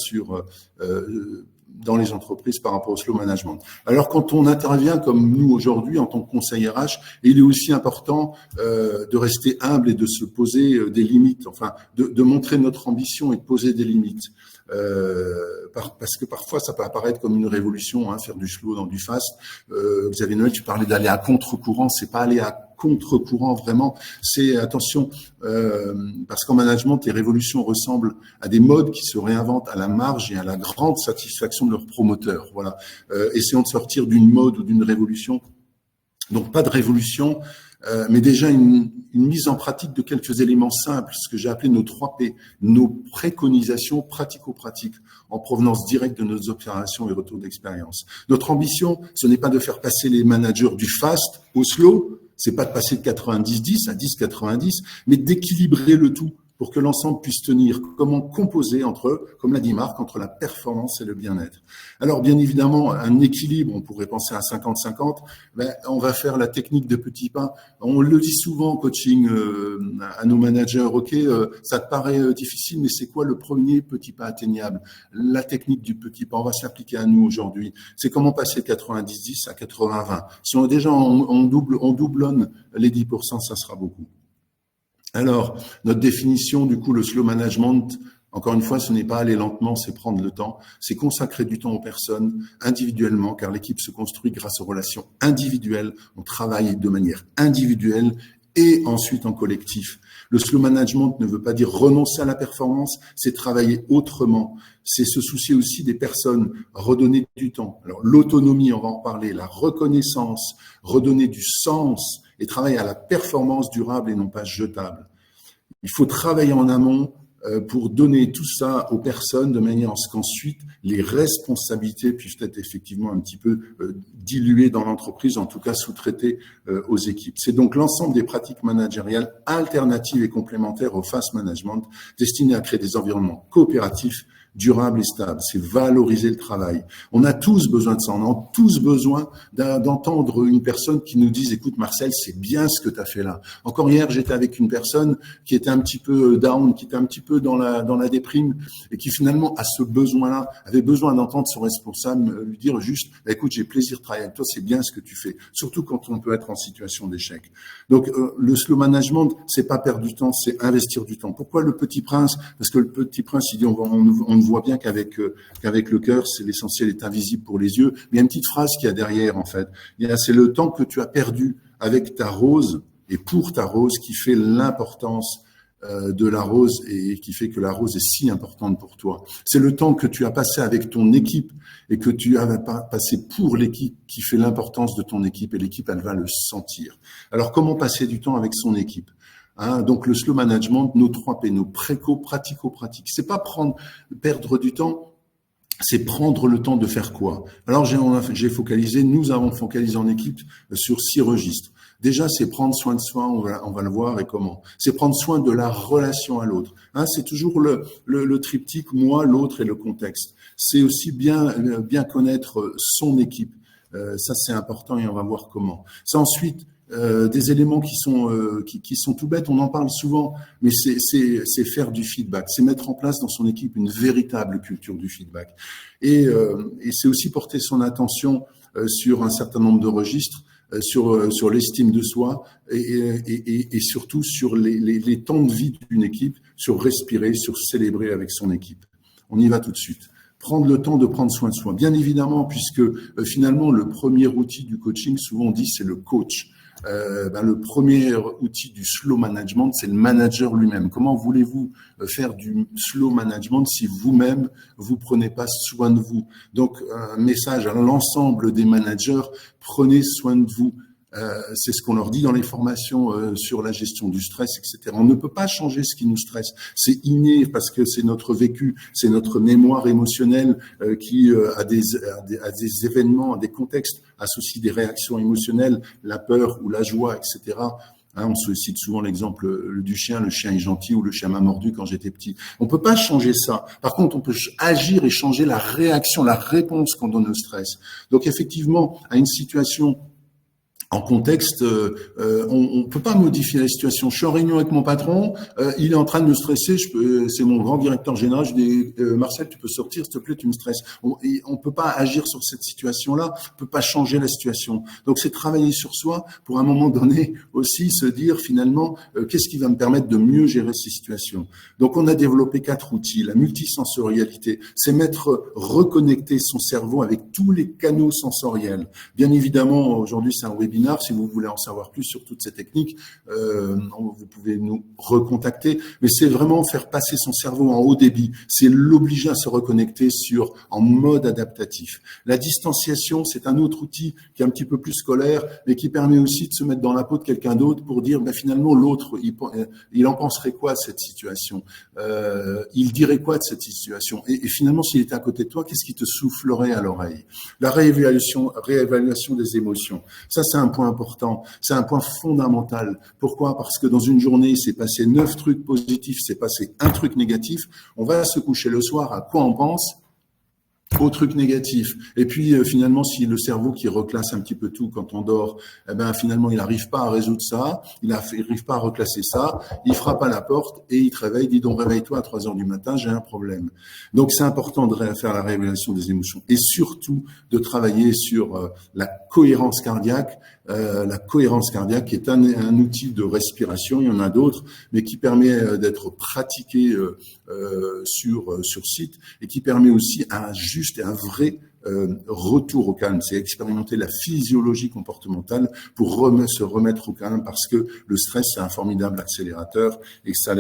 dans les entreprises par rapport au slow management. Alors quand on intervient comme nous aujourd'hui en tant que conseil RH, il est aussi important de rester humble et de se poser des limites, enfin de montrer notre ambition et de poser des limites. Parce que parfois ça peut apparaître comme une révolution, faire du slow dans du fast. Xavier Noël, tu parlais d'aller à contre-courant, c'est pas aller à contre-courant vraiment, c'est attention, parce qu'en management, les révolutions ressemblent à des modes qui se réinventent à la marge et à la grande satisfaction de leurs promoteurs. Voilà, essayons de sortir d'une mode ou d'une révolution. Donc pas de révolution, mais déjà une mise en pratique de quelques éléments simples, ce que j'ai appelé nos 3 P, nos préconisations pratico-pratiques en provenance directe de nos observations et retours d'expérience. Notre ambition, ce n'est pas de faire passer les managers du fast au slow, c'est pas de passer de 90-10 à 10-90, mais d'équilibrer le tout pour que l'ensemble puisse tenir. Comment composer entre, comme l'a dit Marc, entre la performance et le bien-être. Alors, bien évidemment, un équilibre, on pourrait penser à 50-50, on va faire la technique de petits pas. On le dit souvent en coaching à nos managers, ça te paraît difficile, mais c'est quoi le premier petit pas atteignable? La technique du petit pas, on va s'appliquer à nous aujourd'hui. C'est comment passer de 90-10 à 80-20. Si on doublonne les 10%, ça sera beaucoup. Alors, notre définition, du coup, le slow management, encore une fois, ce n'est pas aller lentement, c'est prendre le temps, c'est consacrer du temps aux personnes individuellement, car l'équipe se construit grâce aux relations individuelles, on travaille de manière individuelle et ensuite en collectif. Le slow management ne veut pas dire renoncer à la performance, c'est travailler autrement, c'est se soucier aussi des personnes, redonner du temps. Alors, l'autonomie, on va en parler, la reconnaissance, redonner du sens, et travailler à la performance durable et non pas jetable. Il faut travailler en amont pour donner tout ça aux personnes de manière à ce qu'ensuite les responsabilités puissent être effectivement un petit peu diluées dans l'entreprise, en tout cas sous-traitées aux équipes. C'est donc l'ensemble des pratiques managériales alternatives et complémentaires au fast management destinées à créer des environnements coopératifs, durable et stable, c'est valoriser le travail. On a tous besoin de ça, on a tous besoin d'entendre une personne qui nous dise « Écoute Marcel, c'est bien ce que tu as fait là ». Encore hier, j'étais avec une personne qui était un petit peu down, qui était un petit peu dans la déprime et qui finalement, à ce besoin-là, avait besoin d'entendre son responsable lui dire juste « Écoute, j'ai plaisir de travailler avec toi, c'est bien ce que tu fais », surtout quand on peut être en situation d'échec. Donc, le slow management, c'est pas perdre du temps, c'est investir du temps. Pourquoi le Petit Prince? Parce que le Petit Prince, il dit on voit bien qu'avec le cœur, c'est l'essentiel est invisible pour les yeux. Mais il y a une petite phrase qu'il y a derrière, en fait. C'est le temps que tu as perdu avec ta rose et pour ta rose qui fait l'importance de la rose et qui fait que la rose est si importante pour toi. C'est le temps que tu as passé avec ton équipe et que tu as passé pour l'équipe qui fait l'importance de ton équipe et l'équipe, elle va le sentir. Alors, comment passer du temps avec son équipe? Donc le slow management, nos 3 P, nos pratico-pratiques. C'est pas perdre du temps, c'est prendre le temps de faire quoi? Alors nous avons focalisé en équipe sur 6 registres. Déjà, c'est prendre soin de soi, on va le voir et comment. C'est prendre soin de la relation à l'autre. C'est toujours le triptyque moi, l'autre et le contexte. C'est aussi bien connaître son équipe. Ça, c'est important et on va voir comment. C'est ensuite des éléments qui sont tout bêtes, on en parle souvent, mais c'est faire du feedback, c'est mettre en place dans son équipe une véritable culture du feedback. Et c'est aussi porter son attention sur un certain nombre de registres, sur l'estime de soi et surtout sur les temps de vie d'une équipe, sur respirer, sur célébrer avec son équipe. On y va tout de suite. Prendre le temps de prendre soin de soi. Bien évidemment, puisque finalement, le premier outil du coaching, souvent on dit, c'est le coach. Le premier outil du slow management, c'est le manager lui-même. Comment voulez-vous faire du slow management si vous-même, vous prenez pas soin de vous? Donc, un message à l'ensemble des managers, prenez soin de vous. C'est ce qu'on leur dit dans les formations sur la gestion du stress, etc. On ne peut pas changer ce qui nous stresse. C'est inné parce que c'est notre vécu, c'est notre mémoire émotionnelle qui, à des événements, à des contextes, associe des réactions émotionnelles, la peur ou la joie, etc. On se cite souvent l'exemple du chien, le chien est gentil ou le chien m'a mordu quand j'étais petit. On peut pas changer ça. Par contre, on peut agir et changer la réaction, la réponse qu'on donne au stress. Donc effectivement, à une situation en contexte, on peut pas modifier la situation. Je suis en réunion avec mon patron, il est en train de me stresser. C'est mon grand directeur général. Je dis Marcel, tu peux sortir, s'il te plaît, tu me stresses. On peut pas agir sur cette situation-là. On peut pas changer la situation. Donc c'est travailler sur soi pour à un moment donné aussi se dire finalement qu'est-ce qui va me permettre de mieux gérer ces situations. Donc on a développé 4 outils. La multisensorialité, c'est reconnecter son cerveau avec tous les canaux sensoriels. Bien évidemment, aujourd'hui c'est un webinaire. Si vous voulez en savoir plus sur toutes ces techniques, vous pouvez nous recontacter. Mais c'est vraiment faire passer son cerveau en haut débit. C'est l'obliger à se reconnecter en mode adaptatif. La distanciation, c'est un autre outil qui est un petit peu plus scolaire, mais qui permet aussi de se mettre dans la peau de quelqu'un d'autre pour dire, finalement, l'autre, il en penserait quoi de cette situation? Il dirait quoi de cette situation? Et finalement, s'il était à côté de toi, qu'est-ce qui te soufflerait à l'oreille? La réévaluation des émotions. Ça, c'est un point important, c'est un point fondamental. Pourquoi? Parce que dans une journée, il s'est passé 9 trucs positifs, il s'est passé un truc négatif. On va se coucher le soir, à quoi on pense? Au truc négatif. Et puis finalement, si le cerveau qui reclasse un petit peu tout quand on dort, finalement il n'arrive pas à résoudre ça, il n'arrive pas à reclasser ça, il frappe à la porte et il te réveille, dit donc réveille-toi à 3 heures du matin, j'ai un problème. Donc c'est important de faire la révélation des émotions et surtout de travailler sur la cohérence cardiaque. La cohérence cardiaque est un outil de respiration, il y en a d'autres, mais qui permet d'être pratiqué sur site et qui permet aussi un juste et un vrai retour au calme. C'est expérimenter la physiologie comportementale pour se remettre au calme parce que le stress, c'est un formidable accélérateur et ça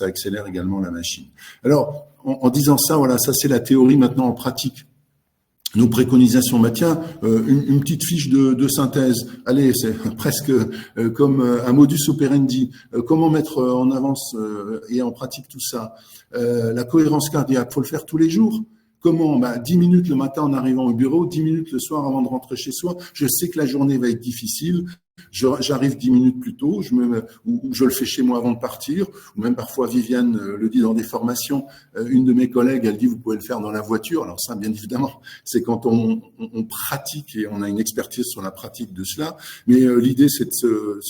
accélère également la machine. Alors, en disant ça, voilà, ça c'est la théorie maintenant en pratique. nos préconisations, bah tiens, une petite fiche de synthèse. Allez, c'est presque comme un modus operandi. Comment mettre en avance et en pratique tout ça? La cohérence cardiaque, faut le faire tous les jours. Comment? 10 minutes le matin en arrivant au bureau, 10 minutes le soir avant de rentrer chez soi. Je sais que la journée va être difficile. J'arrive 10 minutes plus tôt, ou je le fais chez moi avant de partir, ou même parfois Viviane le dit dans des formations, une de mes collègues, elle dit vous pouvez le faire dans la voiture. Alors ça, bien évidemment, c'est quand on pratique et on a une expertise sur la pratique de cela, mais l'idée c'est de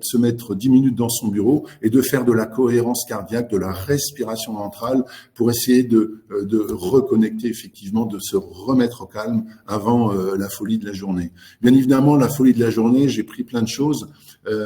se mettre 10 minutes dans son bureau et de faire de la cohérence cardiaque, de la respiration ventrale pour essayer de reconnecter effectivement, de se remettre au calme avant la folie de la journée. Bien évidemment, la folie de la journée, j'ai pris plein de choses.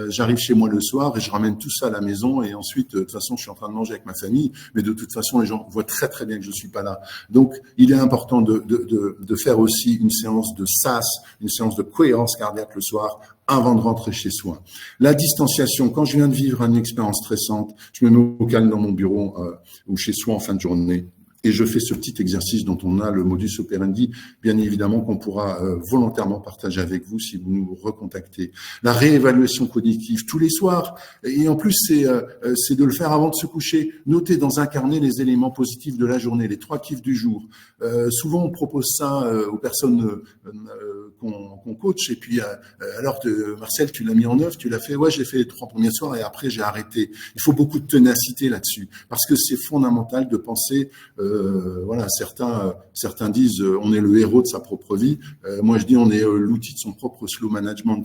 J'arrive chez moi le soir et je ramène tout ça à la maison et ensuite, de toute façon, je suis en train de manger avec ma famille, mais de toute façon, les gens voient très très bien que je suis pas là. Donc, il est important de faire aussi une séance de SAS, une séance de cohérence cardiaque le soir avant de rentrer chez soi. La distanciation, quand je viens de vivre une expérience stressante, je me mets au calme dans mon bureau ou chez soi en fin de journée. Et je fais ce petit exercice dont on a le modus operandi, bien évidemment qu'on pourra volontairement partager avec vous si vous nous recontactez. La réévaluation cognitive tous les soirs, et en plus c'est de le faire avant de se coucher. Notez dans un carnet les éléments positifs de la journée, les 3 kiffs du jour. Souvent on propose ça aux personnes qu'on coach, et puis alors Marcel, tu l'as mis en œuvre, tu l'as fait, ouais, j'ai fait les 3 premiers soirs et après j'ai arrêté. Il faut beaucoup de ténacité là-dessus, parce que c'est fondamental de penser. Voilà, certains disent on est le héros de sa propre vie. Moi, je dis on est l'outil de son propre slow management.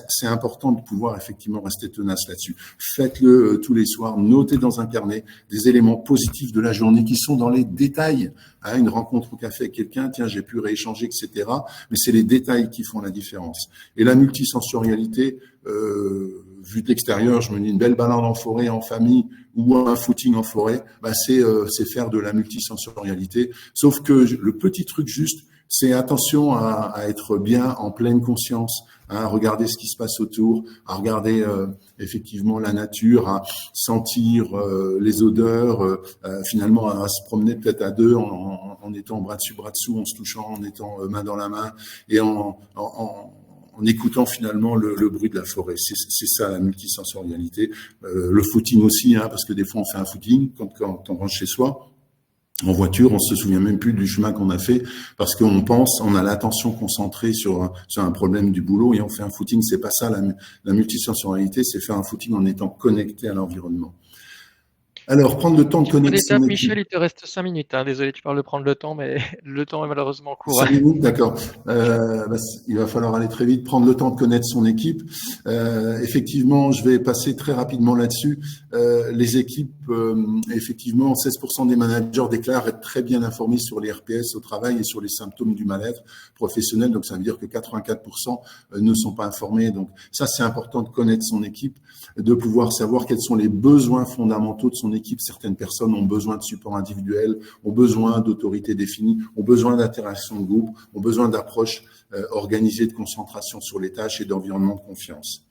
C'est important de pouvoir effectivement rester tenace là-dessus. Faites-le tous les soirs. Notez dans un carnet des éléments positifs de la journée qui sont dans les détails. Une rencontre au café avec quelqu'un, tiens, j'ai pu rééchanger, etc. Mais c'est les détails qui font la différence. Et la multisensorialité, vue de l'extérieur, je me dis une belle balade en forêt, en famille, ou un footing en forêt, c'est faire de la multisensorialité. Sauf que le petit truc juste, c'est attention à être bien en pleine conscience, à regarder ce qui se passe autour, à regarder effectivement la nature, à sentir les odeurs, finalement à se promener peut-être à deux en étant bras dessus, bras dessous, en se touchant, en étant main dans la main et en écoutant finalement le bruit de la forêt. C'est ça la multisensorialité. Le footing aussi, parce que des fois on fait un footing quand on rentre chez soi. En voiture, on se souvient même plus du chemin qu'on a fait parce qu'on pense, on a l'attention concentrée sur un problème du boulot et on fait un footing. C'est pas ça la multisensorialité, c'est faire un footing en étant connecté à l'environnement. Alors, prendre le temps de connecter son équipe. Michel, il te reste 5 minutes. Désolé, tu parles de prendre le temps, mais le temps est malheureusement court. 5 minutes, d'accord. Il va falloir aller très vite, prendre le temps de connaître son équipe. Effectivement, je vais passer très rapidement là-dessus. Les équipes, effectivement, 16% des managers déclarent être très bien informés sur les RPS au travail et sur les symptômes du mal-être professionnel. Donc, ça veut dire que 84% ne sont pas informés. Donc, ça, c'est important de connaître son équipe, de pouvoir savoir quels sont les besoins fondamentaux de son équipe. Certaines personnes ont besoin de support individuel, ont besoin d'autorité définie, ont besoin d'interaction de groupe, ont besoin d'approches organisées de concentration sur les tâches et d'environnement de confiance.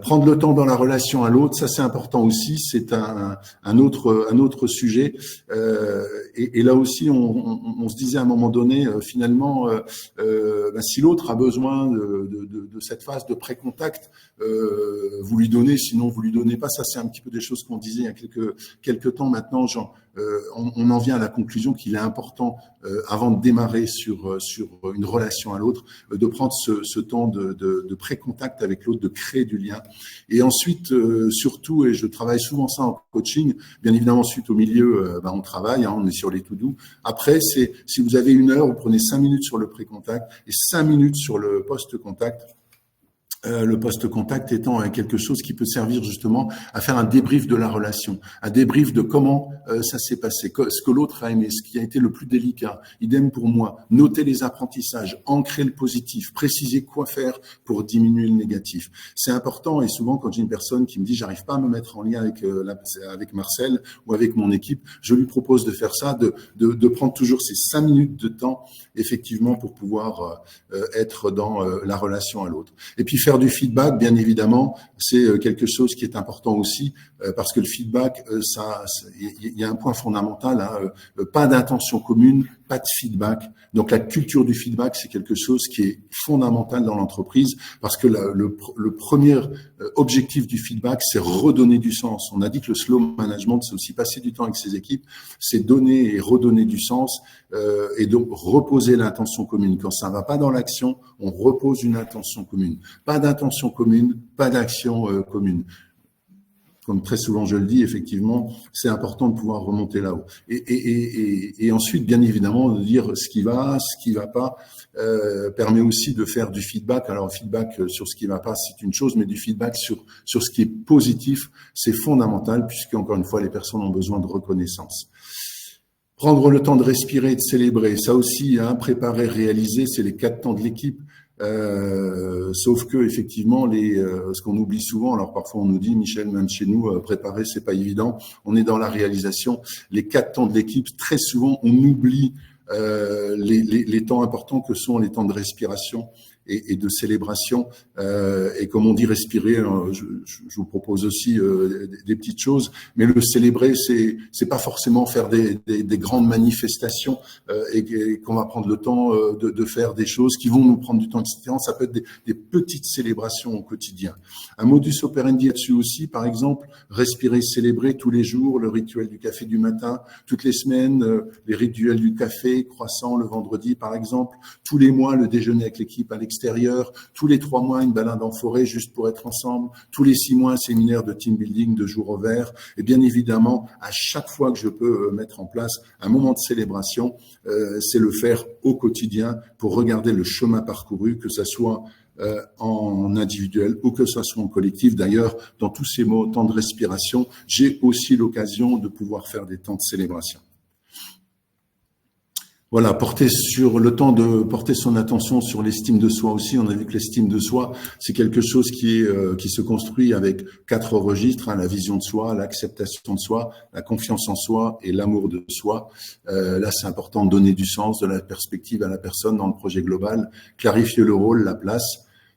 Prendre le temps dans la relation à l'autre, ça c'est important aussi, c'est un autre sujet. Et là aussi, on se disait à un moment donné, finalement, si l'autre a besoin de cette phase de pré-contact, vous lui donnez, sinon vous lui donnez pas. Ça c'est un petit peu des choses qu'on disait il y a quelques temps maintenant. On en vient à la conclusion qu'il est important, avant de démarrer sur une relation à l'autre, de prendre ce temps de pré-contact avec l'autre, de créer du lien. Et ensuite, surtout, et je travaille souvent ça en coaching, bien évidemment, ensuite au milieu, on travaille, on est sur les to-do. Après, c'est si vous avez 1 heure, vous prenez 5 minutes sur le pré-contact et 5 minutes sur le post-contact. Le post-contact étant quelque chose qui peut servir justement à faire un débrief de la relation, un débrief de comment ça s'est passé, ce que l'autre a aimé, ce qui a été le plus délicat. Idem pour moi, noter les apprentissages, ancrer le positif, préciser quoi faire pour diminuer le négatif. C'est important et souvent quand j'ai une personne qui me dit j'arrive pas à me mettre en lien avec Marcel ou avec mon équipe, je lui propose de faire ça, de prendre toujours ces 5 minutes de temps effectivement pour pouvoir être dans la relation à l'autre. Et puis faire du feedback, bien évidemment, c'est quelque chose qui est important aussi parce que le feedback, il y a un point fondamental, pas d'intention commune, pas de feedback. Donc la culture du feedback, c'est quelque chose qui est fondamental dans l'entreprise parce que le premier objectif du feedback, c'est redonner du sens. On a dit que le slow management, c'est aussi passer du temps avec ses équipes, c'est donner et redonner du sens et donc reposer l'intention commune. Quand ça ne va pas dans l'action, on repose une intention commune. Pas d'intention commune, pas d'action commune. Comme très souvent je le dis, effectivement, c'est important de pouvoir remonter là-haut. Et ensuite, bien évidemment, de dire ce qui va pas, permet aussi de faire du feedback. Alors, feedback sur ce qui va pas, c'est une chose, mais du feedback sur ce qui est positif, c'est fondamental, puisque encore une fois, les personnes ont besoin de reconnaissance. Prendre le temps de respirer et de célébrer, ça aussi, hein, préparer, réaliser, c'est les 4 temps de l'équipe. Sauf que effectivement, ce qu'on oublie souvent, alors parfois on nous dit, Michel, même chez nous, préparer, c'est pas évident. On est dans la réalisation. Les 4 temps de l'équipe, très souvent, on oublie les temps importants que sont les temps de respiration et de célébration. Et comme on dit respirer, je vous propose aussi des petites choses, mais le célébrer, c'est pas forcément faire des grandes manifestations et qu'on va prendre le temps de faire des choses qui vont nous prendre du temps, etc. Ça peut être des petites célébrations au quotidien. Un modus operandi là-dessus aussi, par exemple, respirer, célébrer tous les jours, le rituel du café du matin, toutes les semaines, les rituels du café, croissant le vendredi, par exemple, tous les mois, le déjeuner avec l'équipe à l'extérieur, tous les 3 mois, une balade en forêt juste pour être ensemble, tous les 6 mois, un séminaire de team building de jour au vert, et bien évidemment, à chaque fois que je peux mettre en place un moment de célébration, c'est le faire au quotidien pour regarder le chemin parcouru, que ça soit en individuel ou que ce soit en collectif. D'ailleurs, dans tous ces temps de respiration, j'ai aussi l'occasion de pouvoir faire des temps de célébration. Voilà, porter son attention sur l'estime de soi aussi. On a vu que l'estime de soi, c'est quelque chose qui se construit avec 4 registres, hein, la vision de soi, l'acceptation de soi, la confiance en soi et l'amour de soi. Là, c'est important de donner du sens, de la perspective à la personne dans le projet global, clarifier le rôle, la place.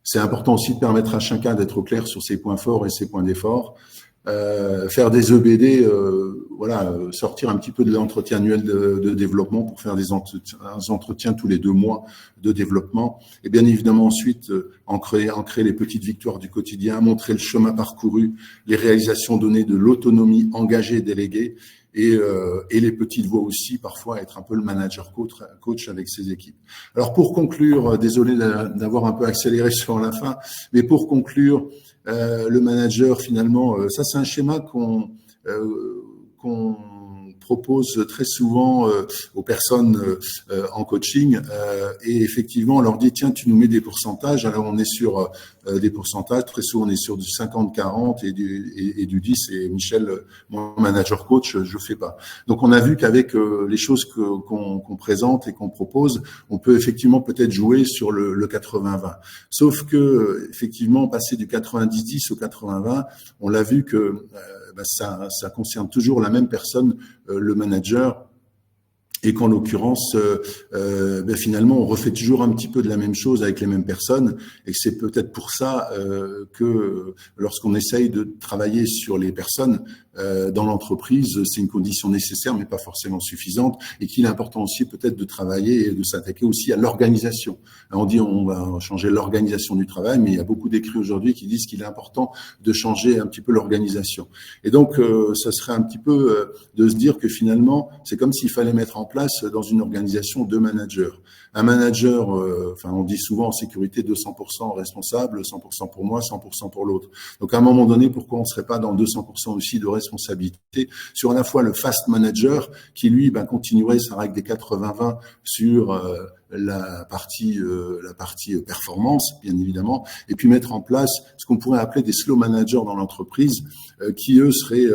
C'est important aussi de permettre à chacun d'être au clair sur ses points forts et ses points d'effort. Faire des EBD, sortir un petit peu de l'entretien annuel de développement pour faire des entretiens tous les 2 mois de développement. Et bien évidemment ensuite, ancrer les petites victoires du quotidien, montrer le chemin parcouru, les réalisations données, de l'autonomie engagée, déléguée, et les petites voix aussi, parfois être un peu le manager coach avec ses équipes. Alors pour conclure, désolé d'avoir un peu accéléré sur la fin, mais pour conclure, le manager, finalement, ça c'est un schéma qu'on propose très souvent aux personnes en coaching et effectivement on leur dit tiens tu nous mets des pourcentages. Alors on est sur des pourcentages, très souvent on est sur du 50-40 et du 10 et Michel, mon manager coach, je fais pas. Donc on a vu qu'avec les choses qu'on présente et qu'on propose, on peut effectivement peut-être jouer sur le 80-20. Sauf que effectivement passer du 90-10 au 80-20, on l'a vu que ça concerne toujours la même personne, le manager, et qu'en l'occurrence, finalement, on refait toujours un petit peu de la même chose avec les mêmes personnes, et que c'est peut-être pour ça que lorsqu'on essaye de travailler sur les personnes dans l'entreprise, c'est une condition nécessaire, mais pas forcément suffisante, et qu'il est important aussi peut-être de travailler et de s'attaquer aussi à l'organisation. On dit on va changer l'organisation du travail, mais il y a beaucoup d'écrits aujourd'hui qui disent qu'il est important de changer un petit peu l'organisation. Et donc, ça serait un petit peu de se dire que finalement, c'est comme s'il fallait mettre en place dans une organisation 2 managers. Un manager, on dit souvent en sécurité 200% responsable, 100% pour moi, 100% pour l'autre. Donc à un moment donné, pourquoi on ne serait pas dans 200% aussi de responsabilité sur à la fois le fast manager qui lui continuerait sa règle des 80-20 sur la partie performance, bien évidemment, et puis mettre en place ce qu'on pourrait appeler des slow managers dans l'entreprise, qui eux seraient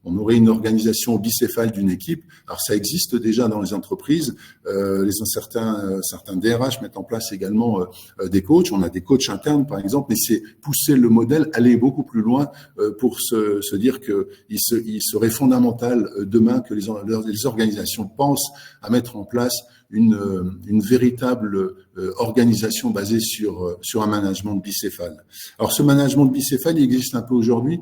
on aurait une organisation bicéphale d'une équipe. Alors ça existe déjà dans les entreprises. Certains DRH mettent en place également des coachs. On a des coachs internes par exemple, mais c'est pousser le modèle, aller beaucoup plus loin pour se dire que il serait fondamental demain que les organisations pensent à mettre en place une véritable organisation basée sur un management bicéphale. Alors ce management bicéphale, il existe un peu aujourd'hui,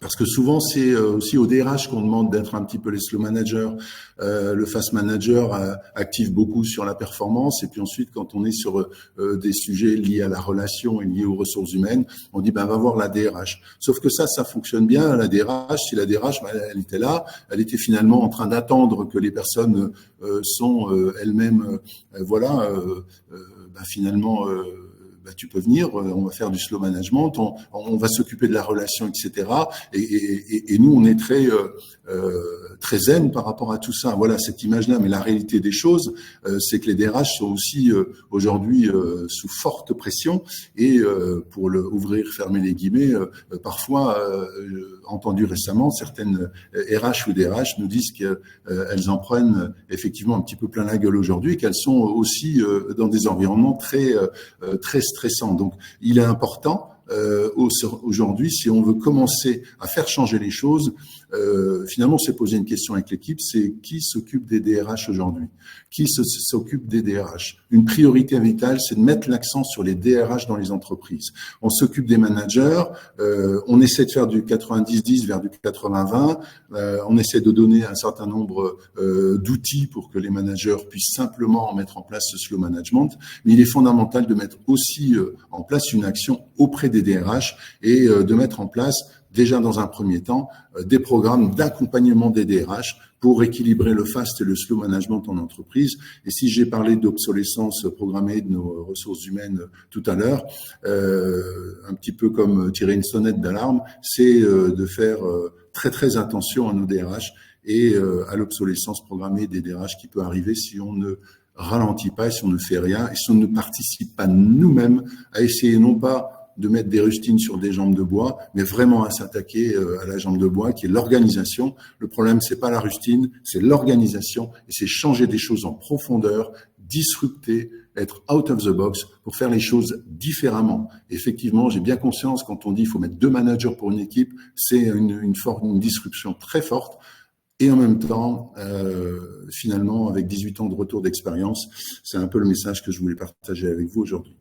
Parce que souvent, c'est aussi au DRH qu'on demande d'être un petit peu les slow managers. Le fast manager active beaucoup sur la performance. Et puis ensuite, quand on est sur des sujets liés à la relation et liés aux ressources humaines, on dit, va voir la DRH. Sauf que ça fonctionne bien. La DRH, si la DRH, elle était là, elle était finalement en train d'attendre que les personnes sont elles-mêmes, finalement... tu peux venir, on va faire du slow management, on va s'occuper de la relation, etc. Et nous, on est très zen par rapport à tout ça. Voilà, cette image-là. Mais la réalité des choses, c'est que les DRH sont aussi aujourd'hui sous forte pression. Et pour ouvrir, fermer les guillemets, parfois, entendu récemment, certaines RH ou DRH nous disent qu'elles en prennent effectivement un petit peu plein la gueule aujourd'hui et qu'elles sont aussi dans des environnements très stressant. Donc, il est important aujourd'hui, si on veut commencer à faire changer les choses, finalement, on s'est posé une question avec l'équipe, c'est qui s'occupe des DRH aujourd'hui? Qui s'occupe des DRH? Une priorité vitale, c'est de mettre l'accent sur les DRH dans les entreprises. On s'occupe des managers, on essaie de faire du 90-10 vers du 80-20, on essaie de donner un certain nombre d'outils pour que les managers puissent simplement mettre en place ce slow management, mais il est fondamental de mettre aussi en place une action auprès des DRH et de mettre en place déjà dans un premier temps des programmes d'accompagnement des DRH pour équilibrer le fast et le slow management en entreprise. Et si j'ai parlé d'obsolescence programmée de nos ressources humaines tout à l'heure, un petit peu comme tirer une sonnette d'alarme, c'est de faire très très attention à nos DRH et à l'obsolescence programmée des DRH qui peut arriver si on ne ralentit pas, si on ne fait rien et si on ne participe pas nous-mêmes à essayer non pas de mettre des rustines sur des jambes de bois, mais vraiment à s'attaquer à la jambe de bois qui est l'organisation. Le problème, c'est pas la rustine, c'est l'organisation et c'est changer des choses en profondeur, disrupter, être out of the box pour faire les choses différemment. Effectivement, j'ai bien conscience quand on dit il faut mettre 2 managers pour une équipe, c'est une disruption très forte. Et en même temps, finalement, avec 18 ans de retour d'expérience, c'est un peu le message que je voulais partager avec vous aujourd'hui.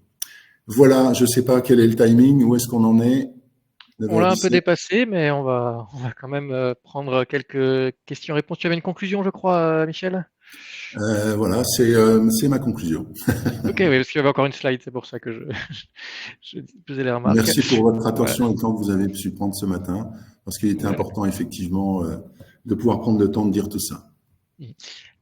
Voilà, je ne sais pas quel est le timing, où est-ce qu'on en est. On l'a un peu dépassé, mais on va quand même prendre quelques questions-réponses. Tu avais une conclusion, je crois, Michel ? Voilà, c'est ma conclusion. Ok, oui, parce qu'il y avait encore une slide, c'est pour ça que je faisais les remarques. Merci pour votre attention et le temps que vous avez su prendre ce matin, parce qu'il était important, effectivement, de pouvoir prendre le temps de dire tout ça.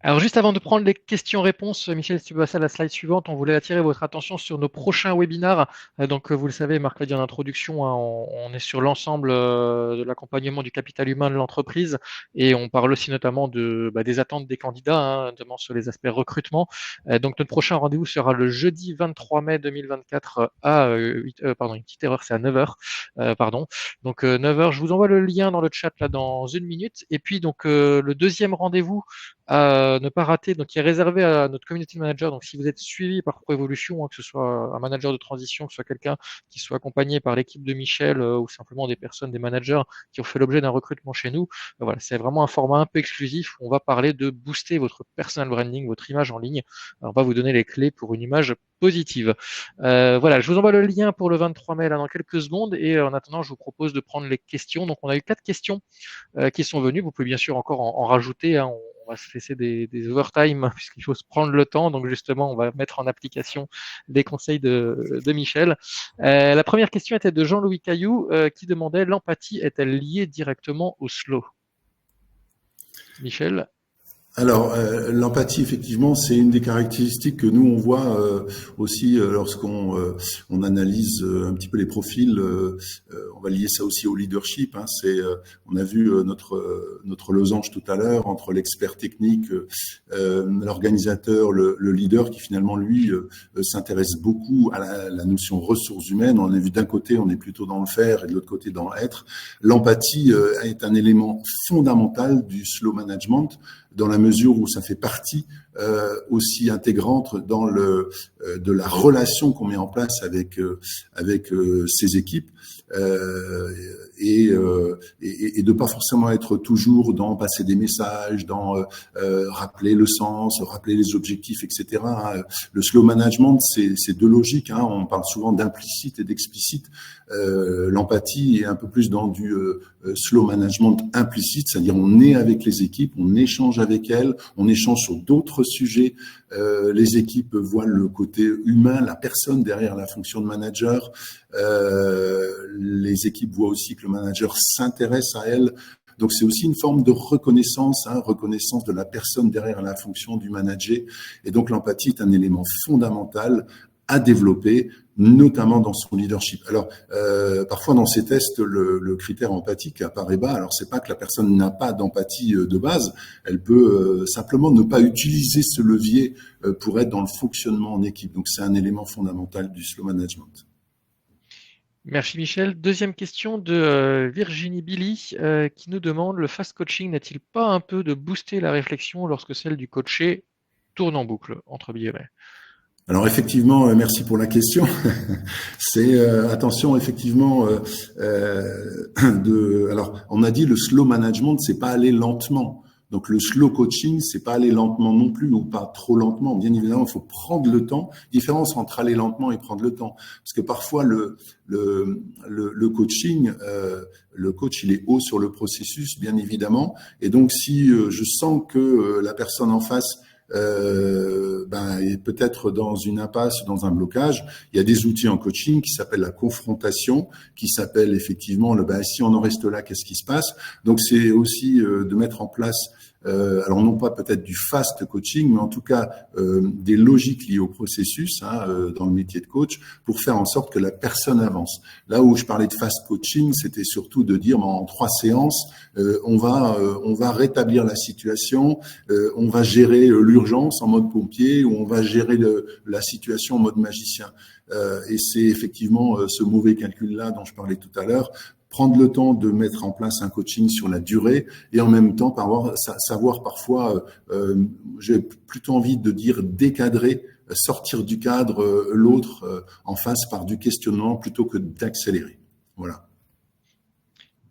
Alors, juste avant de prendre les questions-réponses, Michel, si tu peux passer à la slide suivante, on voulait attirer votre attention sur nos prochains webinars. Donc, vous le savez, Marc l'a dit en introduction, hein, on est sur l'ensemble de l'accompagnement du capital humain de l'entreprise et on parle aussi notamment des attentes des candidats, hein, notamment sur les aspects recrutement. Donc, notre prochain rendez-vous sera le jeudi 23 mai 2024 à une petite erreur, c'est à 9h. Donc, 9h, je vous envoie le lien dans le chat là dans une minute. Et puis, donc, le deuxième rendez-vous à ne pas rater, donc qui est réservé à notre community manager. Donc si vous êtes suivi par Proevolution, hein, que ce soit un manager de transition, que ce soit quelqu'un qui soit accompagné par l'équipe de Michel ou simplement des personnes, des managers qui ont fait l'objet d'un recrutement chez nous, voilà, c'est vraiment un format un peu exclusif où on va parler de booster votre personal branding, votre image en ligne. Alors, on va vous donner les clés pour une image positive. Voilà, je vous envoie le lien pour le 23 mai là dans quelques secondes et en attendant, je vous propose de prendre les questions. Donc on a eu 4 questions qui sont venues. Vous pouvez bien sûr encore en rajouter, hein. On va se laisser des overtime puisqu'il faut se prendre le temps. Donc justement, on va mettre en application les conseils de Michel. La première question était de Jean-Louis Caillou qui demandait: l'empathie est-elle liée directement au slow? Michel? Alors, l'empathie, effectivement, c'est une des caractéristiques que nous, on voit aussi lorsqu'on on analyse un petit peu les profils. On va lier ça aussi au leadership. Hein. On a vu notre losange tout à l'heure entre l'expert technique, l'organisateur, le leader qui finalement, lui, s'intéresse beaucoup à la notion ressources humaines. On a vu d'un côté, on est plutôt dans le faire et de l'autre côté dans l'être. L'empathie est un élément fondamental du slow management. dans la mesure où ça fait partie aussi intégrante dans de la relation qu'on met en place avec ces équipes, et de pas forcément être toujours dans passer des messages, dans rappeler le sens, rappeler les objectifs, etc. Le slow management, c'est deux logiques. On parle souvent d'implicite et d'explicite. L'empathie est un peu plus dans du slow management implicite, c'est-à-dire on est avec les équipes, on échange avec elles, on échange sur d'autres sujets. Les équipes voient le côté humain, la personne derrière la fonction de manager. Les équipes voient aussi que le manager s'intéresse à elles. Donc c'est aussi une forme de reconnaissance, reconnaissance de la personne derrière la fonction du manager. Et donc l'empathie est un élément fondamental à développer, notamment dans son leadership. Alors, parfois dans ces tests, le critère empathique apparaît bas. Alors, c'est pas que la personne n'a pas d'empathie de base, elle peut simplement ne pas utiliser ce levier pour être dans le fonctionnement en équipe. Donc, c'est un élément fondamental du slow management. Merci Michel. Deuxième question de Virginie Billy qui nous demande, le fast coaching n'a-t-il pas un peu de booster la réflexion lorsque celle du coaché tourne en boucle, entre guillemets? Alors effectivement, merci pour la question. C'est attention effectivement alors on a dit le slow management, c'est pas aller lentement. Donc le slow coaching, c'est pas aller lentement non plus ou pas trop lentement. Bien évidemment, il faut prendre le temps. Différence entre aller lentement et prendre le temps, parce que parfois le coaching, le coach il est haut sur le processus, bien évidemment. Et donc si je sens que la personne en face est peut-être dans une impasse, dans un blocage, il y a des outils en coaching qui s'appellent la confrontation, qui s'appellent effectivement si on en reste là, qu'est-ce qui se passe? Donc c'est aussi de mettre en place alors non pas peut-être du fast coaching, mais en tout cas des logiques liées au processus dans le métier de coach pour faire en sorte que la personne avance. Là où je parlais de fast coaching, c'était surtout de dire en 3 séances, on va rétablir la situation, on va gérer l'urgence en mode pompier ou on va gérer la situation en mode magicien. Et c'est effectivement ce mauvais calcul-là dont je parlais tout à l'heure. Prendre le temps de mettre en place un coaching sur la durée et en même temps savoir parfois, j'ai plutôt envie de dire décadrer, sortir du cadre l'autre en face par du questionnement plutôt que d'accélérer. Voilà.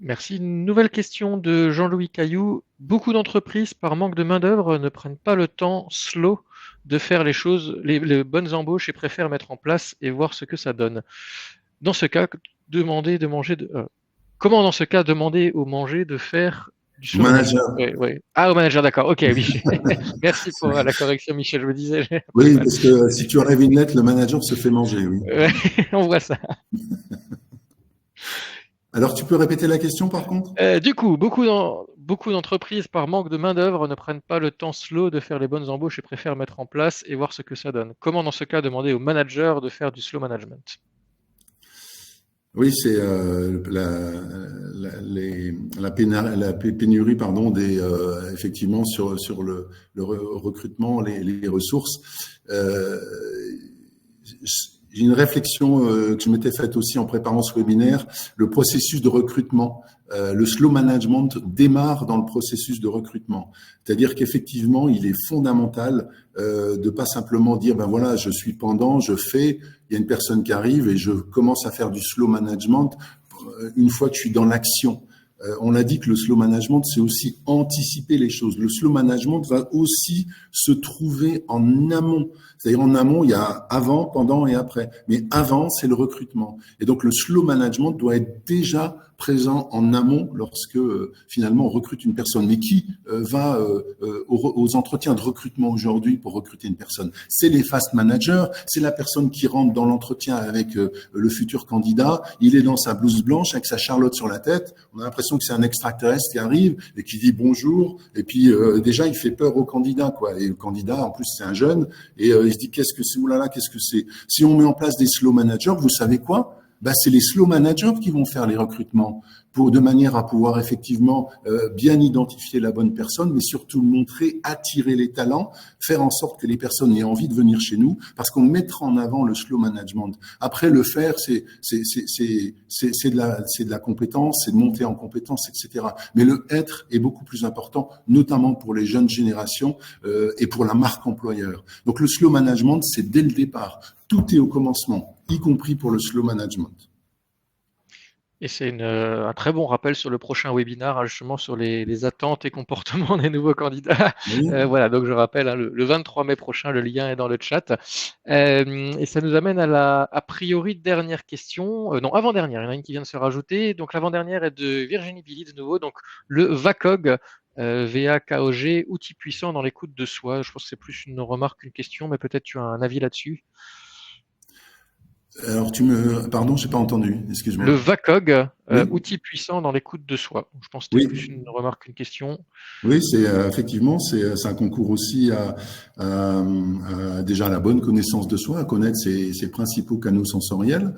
Merci. Nouvelle question de Jean-Louis Caillou. Beaucoup d'entreprises, par manque de main-d'œuvre, ne prennent pas le temps slow de faire les choses, les bonnes embauches et préfèrent mettre en place et voir ce que ça donne. Dans ce cas, comment dans ce cas demander au manger de faire du slow manager? Oui. Ah, au manager, d'accord. Ok, oui. Merci pour la correction, Michel. Je me disais. Oui, parce que si tu enlèves une lettre, le manager se fait manger. Oui. On voit ça. Alors, tu peux répéter la question par contre? Du coup, beaucoup d'entreprises, par manque de main-d'œuvre, ne prennent pas le temps slow de faire les bonnes embauches et préfèrent mettre en place et voir ce que ça donne. Comment dans ce cas demander au manager de faire du slow management? Oui, c'est la pénurie, effectivement sur le recrutement, les ressources. J'ai une réflexion que je m'étais faite aussi en préparant ce webinaire. Le processus de recrutement, le slow management démarre dans le processus de recrutement. C'est-à-dire qu'effectivement, il est fondamental de pas simplement dire voilà, je suis pendant, je fais. Il y a une personne qui arrive et je commence à faire du slow management une fois que je suis dans l'action. On a dit que le slow management, c'est aussi anticiper les choses. Le slow management va aussi se trouver en amont. C'est-à-dire en amont, il y a avant, pendant et après. Mais avant, c'est le recrutement. Et donc, le slow management doit être déjà présent en amont lorsque finalement on recrute une personne. Mais qui va aux entretiens de recrutement aujourd'hui pour recruter une personne? C'est les fast managers, c'est la personne qui rentre dans l'entretien avec le futur candidat. Il est dans sa blouse blanche avec sa charlotte sur la tête. On a l'impression que c'est un extraterrestre qui arrive et qui dit bonjour. Et puis déjà il fait peur au candidat, quoi. Et le candidat en plus c'est un jeune et il se dit qu'est-ce que c'est? Oulala, qu'est-ce que c'est? Si on met en place des slow managers, vous savez quoi? c'est les slow managers qui vont faire les recrutements de manière à pouvoir effectivement bien identifier la bonne personne, mais surtout montrer, attirer les talents, faire en sorte que les personnes aient envie de venir chez nous, parce qu'on mettra en avant le slow management. Après, le faire, c'est de la compétence, c'est de monter en compétence, etc. Mais le être est beaucoup plus important, notamment pour les jeunes générations et pour la marque employeur. Donc le slow management, c'est dès le départ. Tout est au commencement, y compris pour le slow management. Et c'est un très bon rappel sur le prochain webinar, justement sur les attentes et comportements des nouveaux candidats. Oui. Voilà, donc je rappelle, le 23 mai prochain, le lien est dans le chat. Et ça nous amène à la a priori dernière question, non, avant-dernière, il y en a une qui vient de se rajouter. Donc l'avant-dernière est de Virginie Billy de nouveau, donc le VACOG, VAKOG, outil puissant dans l'écoute de soi. Je pense que c'est plus une remarque qu'une question, mais peut-être tu as un avis là-dessus. Alors pardon, j'ai pas entendu, excuse-moi. Le VACOG, Oui. outil puissant dans l'écoute de soi. Je pense que c'était Oui. plus une remarque qu'une question. Oui, c'est effectivement, c'est un concours aussi à déjà la bonne connaissance de soi, à connaître ses principaux canaux sensoriels,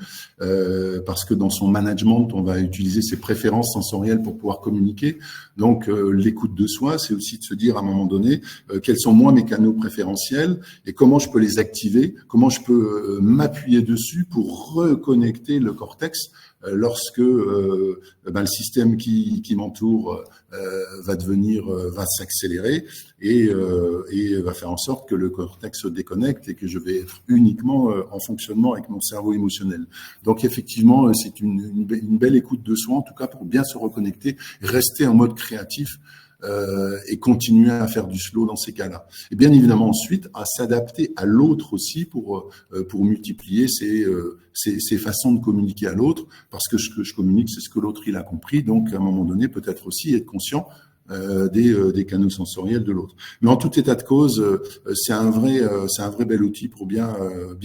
parce que dans son management, on va utiliser ses préférences sensorielles pour pouvoir communiquer. Donc, l'écoute de soi, c'est aussi de se dire à un moment donné quels sont moi mes canaux préférentiels et comment je peux les activer, comment je peux m'appuyer dessus pour reconnecter le cortex lorsque le système qui m'entoure va s'accélérer et va faire en sorte que le cortex se déconnecte et que je vais être uniquement en fonctionnement avec mon cerveau émotionnel. Donc effectivement, c'est une belle écoute de soi, en tout cas pour bien se reconnecter, rester en mode créatif et continuer à faire du slow dans ces cas-là. Et bien évidemment ensuite à s'adapter à l'autre aussi pour multiplier ces façons de communiquer à l'autre, parce que ce que je communique, c'est ce que l'autre il a compris. Donc à un moment donné, peut-être aussi être conscient des canaux sensoriels de l'autre. Mais en tout état de cause, c'est un vrai bel outil pour bien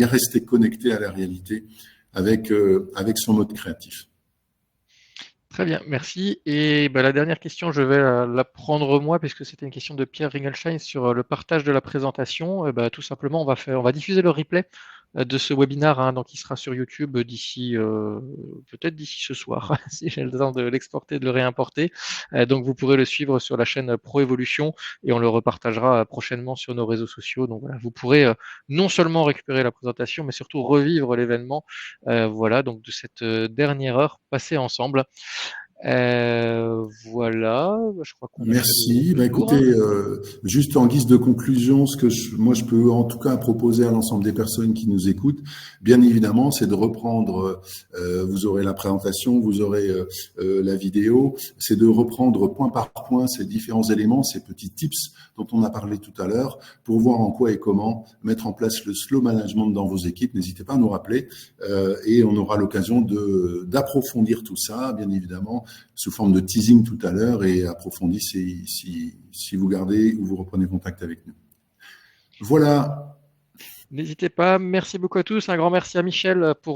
rester connecté à la réalité avec son mode créatif. Très bien, merci. Et la dernière question, je vais la prendre moi, puisque c'était une question de Pierre Ringelstein sur le partage de la présentation. Tout simplement, on va diffuser le replay de ce webinaire, donc il sera sur YouTube d'ici peut-être d'ici ce soir, si j'ai le temps de l'exporter et de le réimporter. Donc vous pourrez le suivre sur la chaîne Proévolution et on le repartagera prochainement sur nos réseaux sociaux. Donc voilà, vous pourrez non seulement récupérer la présentation, mais surtout revivre l'événement. Voilà, donc de cette dernière heure passée ensemble. Voilà, je crois qu'on a fait Merci. le tour. Écoutez, juste en guise de conclusion, ce que moi je peux en tout cas proposer à l'ensemble des personnes qui nous écoutent, bien évidemment, c'est de reprendre. Vous aurez la présentation, vous aurez la vidéo. C'est de reprendre point par point ces différents éléments, ces petits tips dont on a parlé tout à l'heure, pour voir en quoi et comment mettre en place le slow management dans vos équipes. N'hésitez pas à nous rappeler et on aura l'occasion d'approfondir tout ça, bien évidemment, sous forme de teasing tout à l'heure et approfondir si vous gardez ou vous reprenez contact avec nous. Voilà. N'hésitez pas. Merci beaucoup à tous. Un grand merci à Michel pour